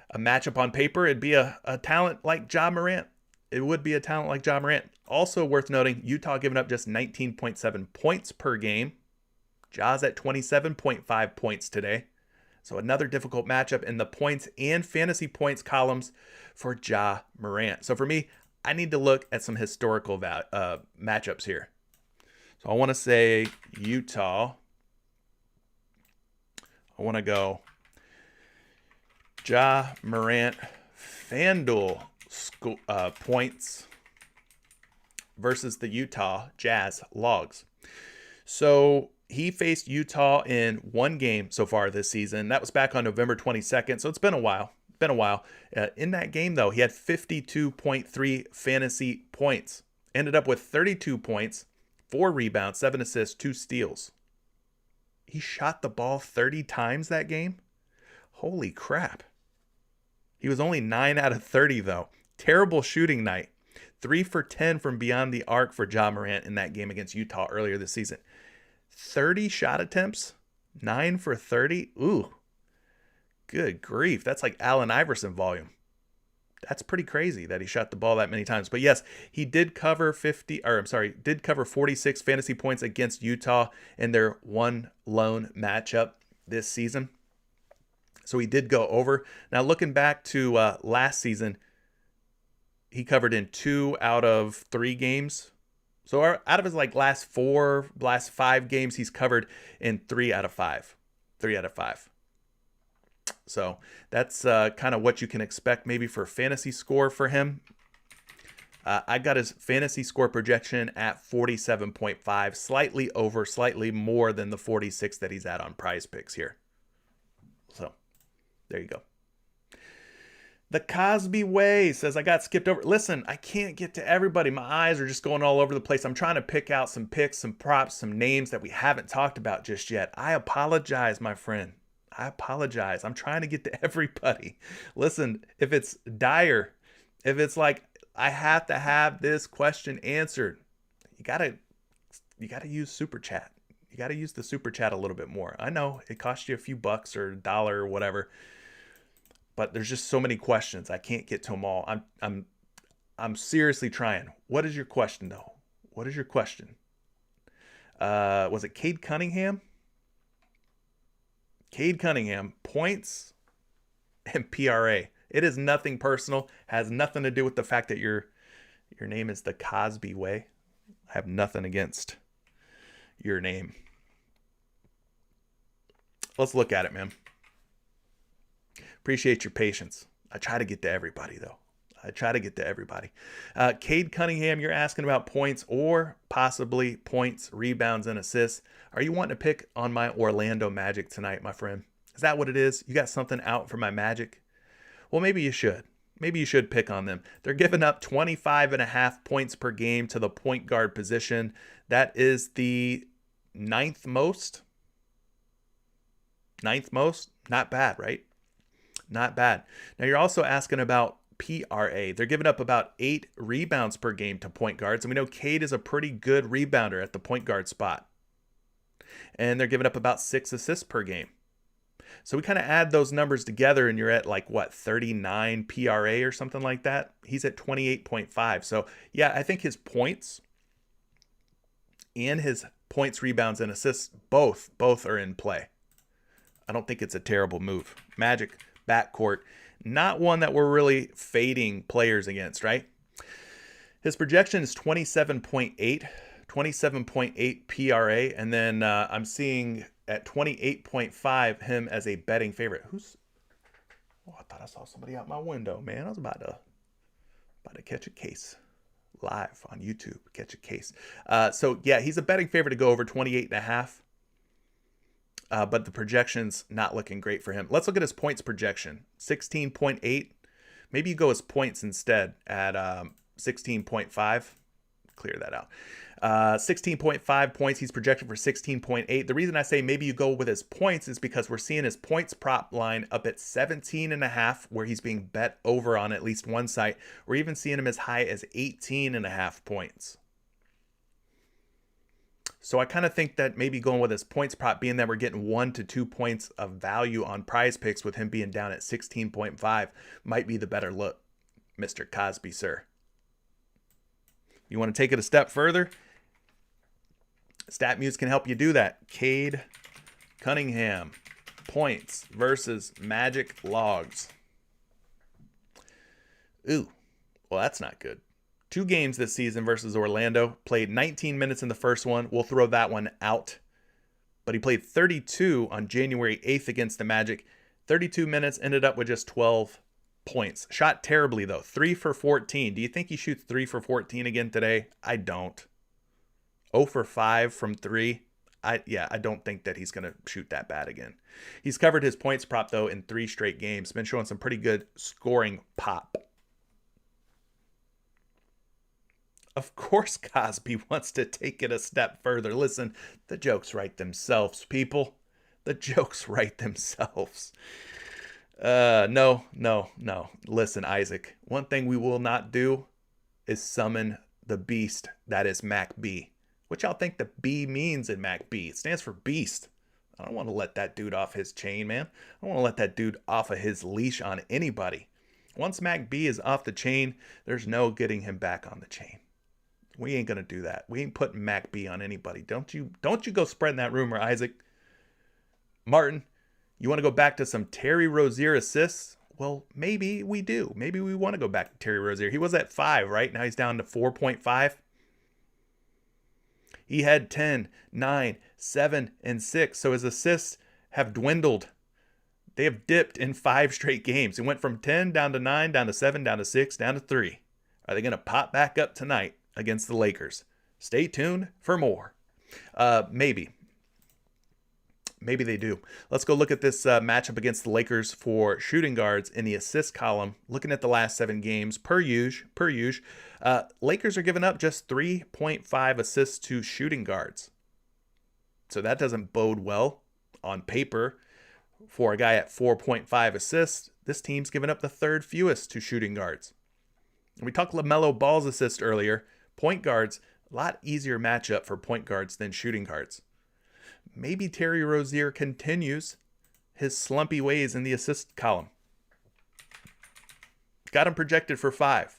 a matchup on paper, it'd be a talent like Ja Morant. It would be a talent like Ja Morant. Also worth noting, Utah giving up just 19.7 points per game. Ja's at 27.5 points today. So another difficult matchup in the points and fantasy points columns for Ja Morant. So for me, I need to look at some historical matchups here. So I want to say Utah. I want to go Ja Morant FanDuel points versus the Utah Jazz logs. So he faced Utah in 1 game so far this season. That was back on November 22nd. So it's been a while. In that game, though, he had 52.3 fantasy points. Ended up with 32 points, 4 rebounds, 7 assists, 2 steals. He shot the ball 30 times that game. Holy crap. He was only 9 out of 30, though. Terrible shooting night. 3 for 10 from beyond the arc for Ja Morant in that game against Utah earlier this season. 30 shot attempts, 9 for 30. Ooh, good grief. That's like Allen Iverson volume. That's pretty crazy that he shot the ball that many times. But yes, he did cover 46 fantasy points against Utah in their one lone matchup this season. So he did go over. Now looking back to last season, he covered in 2 out of 3 games. So out of his last 5 games, he's covered in 3 out of 5. 3 out of 5. So that's kind of what you can expect maybe for fantasy score for him. I got his fantasy score projection at 47.5, slightly over, slightly more than the 46 that he's at on PrizePicks here. So there you go. The Cosby Way says, I got skipped over. Listen, I can't get to everybody. My eyes are just going all over the place. I'm trying to pick out some picks, some props, some names that we haven't talked about just yet. I apologize, my friend. I apologize. I'm trying to get to everybody. Listen, if it's dire, if it's like I have to have this question answered, you gotta use Super Chat. You gotta use the Super Chat a little bit more. I know it costs you a few bucks or $1 or whatever, but there's just so many questions. I can't get to them all. I'm seriously trying. What is your question though? What is your question? Was it Cade Cunningham? Cade Cunningham, points and PRA. It is nothing personal. Has nothing to do with the fact that your name is the Cosby Way. I have nothing against your name. Let's look at it, man. Appreciate your patience. I try to get to everybody, though. Cade Cunningham, you're asking about points or possibly points, rebounds, and assists. Are you wanting to pick on my Orlando Magic tonight, my friend? Is that what it is? You got something out for my Magic? Well, maybe you should. Maybe you should pick on them. They're giving up 25.5 points per game to the point guard position. That is the 9th most. 9th most? Not bad, right? Not bad. Now, you're also asking about PRA. They're giving up about 8 rebounds per game to point guards. And we know Cade is a pretty good rebounder at the point guard spot. And they're giving up about 6 assists per game. So we kind of add those numbers together and you're at 39 PRA or something like that. He's at 28.5. So yeah, I think his points and his points, rebounds, and assists, both are in play. I don't think it's a terrible move. Magic backcourt, not one that we're really fading players against, right? His projection is 27.8 PRA, and then I'm seeing at 28.5 him as a betting favorite. I thought I saw somebody out my window, man. I was about to catch a case live on YouTube. Catch a case. So yeah, he's a betting favorite to go over 28.5. but the projection's not looking great for him. Let's look at his points projection. 16.8. Maybe you go as points instead at 16.5. Clear that out. 16.5 points. He's projected for 16.8. The reason I say maybe you go with his points is because we're seeing his points prop line up at 17.5, where he's being bet over on at least one site. We're even seeing him as high as 18.5 points. So I kind of think that maybe going with his points prop, being that we're getting 1 to 2 points of value on PrizePicks with him being down at 16.5, might be the better look, Mr. Cosby, sir. You want to take it a step further? StatMuse can help you do that. Cade Cunningham, points versus Magic logs. Ooh, well, that's not good. 2 games this season versus Orlando. Played 19 minutes in the first one. We'll throw that one out. But he played 32 on January 8th against the Magic. 32 minutes, ended up with just 12 points. Shot terribly, though. 3 for 14. Do you think he shoots 3 for 14 again today? I don't. 0 for 5 from 3. I don't think that he's going to shoot that bad again. He's covered his points prop, though, in 3 straight games. Been showing some pretty good scoring pop. Of course, Cosby wants to take it a step further. Listen, the jokes write themselves, people. The jokes write themselves. No. Listen, Isaac, one thing we will not do is summon the beast that is Mac B. What y'all think the B means in Mac B? It stands for beast. I don't want to let that dude off his chain, man. I don't want to let that dude off of his leash on anybody. Once Mac B is off the chain, there's no getting him back on the chain. We ain't gonna do that. We ain't putting Mac B on anybody. Don't you go spreading that rumor, Isaac. Martin, you want to go back to some Terry Rozier assists? Well, maybe we do. Maybe we want to go back to Terry Rozier. He was at 5, right? Now he's down to 4.5. He had 10, 9, 7, and 6. So his assists have dwindled. They have dipped in 5 straight games. It went from 10 down to 9, down to 7, down to 6, down to 3. Are they going to pop back up tonight against the Lakers? Stay tuned for more. Maybe they do. Let's go look at this matchup against the Lakers for shooting guards in the assist column. Looking at the last 7 games, per usual. Lakers are giving up just 3.5 assists to shooting guards. So that doesn't bode well on paper for a guy at 4.5 assists. This team's giving up the 3rd fewest to shooting guards. We talked LaMelo Ball's assist earlier. Point guards, a lot easier matchup for point guards than shooting guards. Maybe Terry Rozier continues his slumpy ways in the assist column. Got him projected for 5.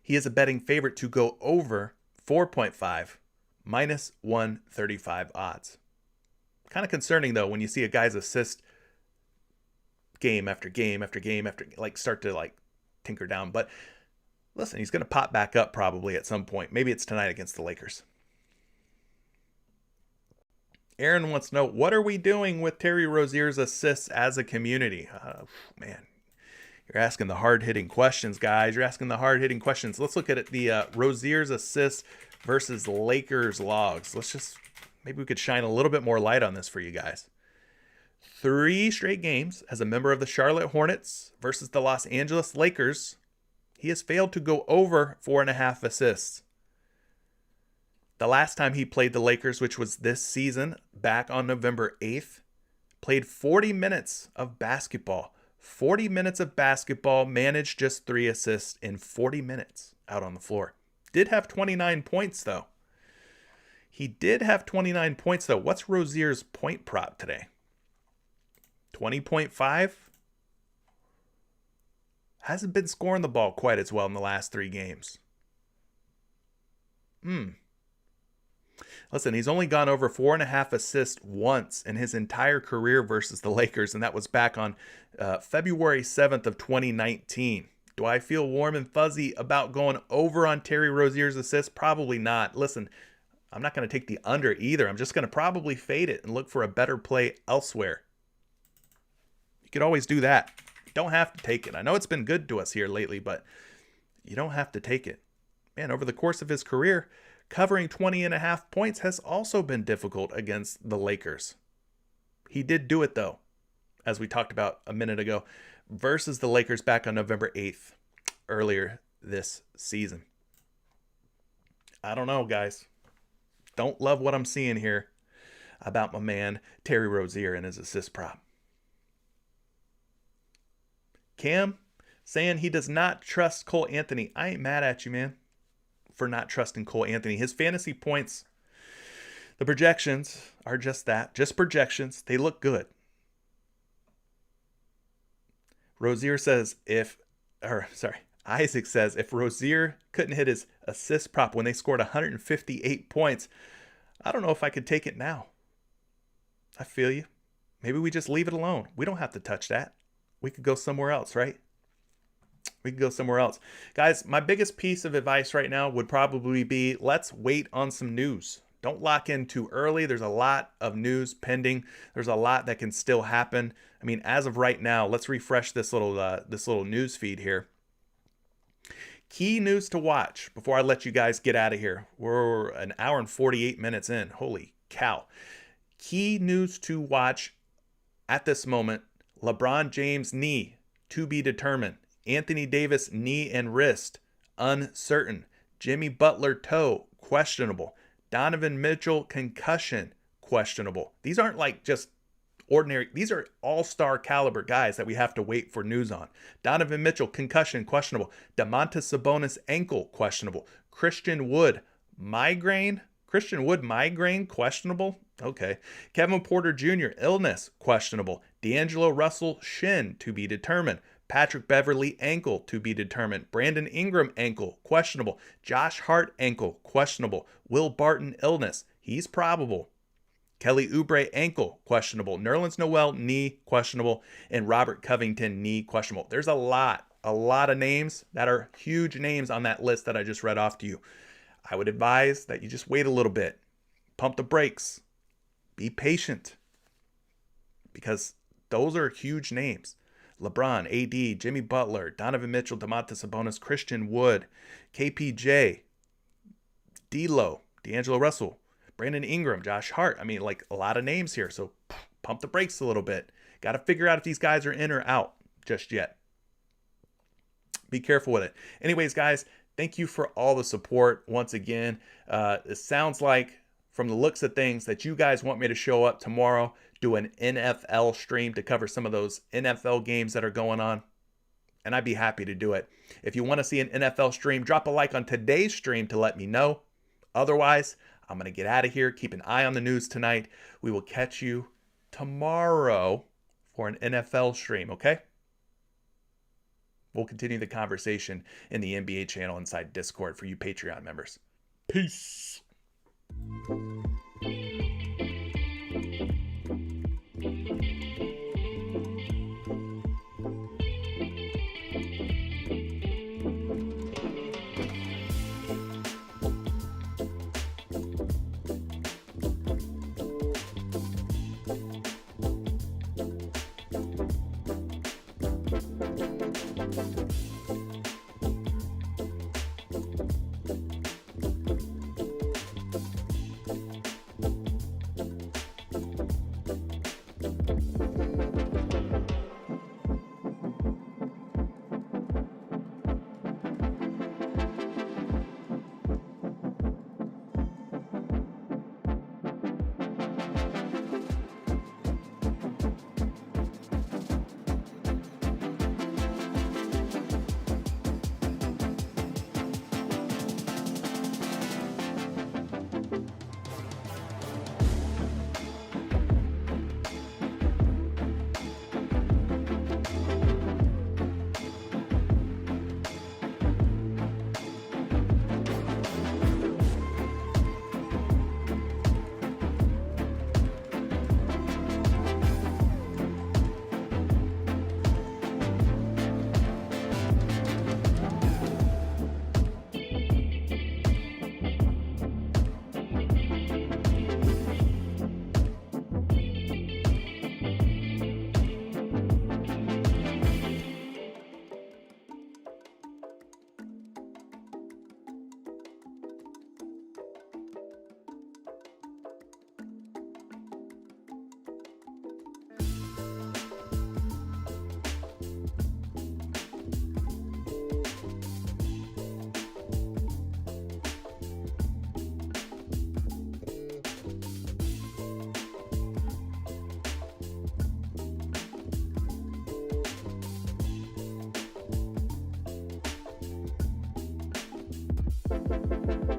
He is a betting favorite to go over 4.5, minus 135 odds. Kind of concerning, though, when you see a guy's assist game after game after game after, start to tinker down. But listen, he's going to pop back up probably at some point. Maybe it's tonight against the Lakers. Aaron wants to know, what are we doing with Terry Rozier's assists as a community? Man, you're asking the hard-hitting questions, guys. You're asking the hard-hitting questions. Let's look at the Rozier's assists versus Lakers logs. Maybe we could shine a little bit more light on this for you guys. 3 straight games as a member of the Charlotte Hornets versus the Los Angeles Lakers, he has failed to go over 4.5 assists. The last time he played the Lakers, which was this season, back on November 8th, played 40 minutes of basketball. 40 minutes of basketball, managed just 3 assists in 40 minutes out on the floor. Did have 29 points, though. He did have 29 points, though. What's Rozier's point prop today? 20.5? Hasn't been scoring the ball quite as well in the last 3 games. Listen, he's only gone over 4.5 assists once in his entire career versus the Lakers, and that was back on February 7th of 2019. Do I feel warm and fuzzy about going over on Terry Rozier's assists? Probably not. Listen, I'm not going to take the under either. I'm just going to probably fade it and look for a better play elsewhere. You could always do that. You don't have to take it. I know it's been good to us here lately, but you don't have to take it. Man, over the course of his career, Covering 20.5 points has also been difficult against the Lakers. He did do it, though, as we talked about a minute ago, versus the Lakers back on November 8th, earlier this season. I don't know, guys. Don't love what I'm seeing here about my man Terry Rozier and his assist prop. Cam saying he does not trust Cole Anthony. I ain't mad at you, man, for not trusting Cole Anthony. His fantasy points, the projections are just that, just projections. They look good. Isaac says if Rozier couldn't hit his assist prop when they scored 158 points, I don't know if I could take it now. I feel you. Maybe we just leave it alone. We don't have to touch that. We could go somewhere else, right? We could go somewhere else. Guys, my biggest piece of advice right now would probably be let's wait on some news. Don't lock in too early. There's a lot of news pending. There's a lot that can still happen. I mean, as of right now, let's refresh this little news feed here. Key news to watch before I let you guys get out of here. We're an hour and 48 minutes in. Holy cow. Key news to watch at this moment. LeBron James knee to be determined. Anthony Davis knee and wrist uncertain. Jimmy Butler toe questionable. Donovan Mitchell concussion questionable. These aren't like just ordinary. These are all-star caliber guys that we have to wait for news on. Donovan Mitchell concussion questionable. Domantas Sabonis ankle questionable. Christian Wood migraine questionable. Okay. Kevin Porter Jr. illness questionable. D'Angelo Russell shin to be determined. Patrick Beverley ankle to be determined. Brandon Ingram ankle questionable. Josh Hart ankle questionable. Will Barton illness, he's probable. Kelly Oubre ankle questionable. Nerlens Noel knee questionable. And Robert Covington knee questionable. There's a lot of names that are huge names on that list that I just read off to you. I would advise that you just wait a little bit. Pump the brakes. Be patient. Because those are huge names. LeBron, AD, Jimmy Butler, Donovan Mitchell, Domantas Sabonis, Christian Wood, KPJ, D'Lo, D'Angelo Russell, Brandon Ingram, Josh Hart. I mean, like a lot of names here. So pump the brakes a little bit. Got to figure out if these guys are in or out just yet. Be careful with it. Anyways, guys, thank you for all the support once again. It sounds like from the looks of things that you guys want me to show up tomorrow, do an NFL stream to cover some of those NFL games that are going on. And I'd be happy to do it. If you want to see an NFL stream, drop a like on today's stream to let me know. Otherwise, I'm going to get out of here. Keep an eye on the news tonight. We will catch you tomorrow for an NFL stream, okay? We'll continue the conversation in the NBA channel inside Discord for you Patreon members. Peace. Bye.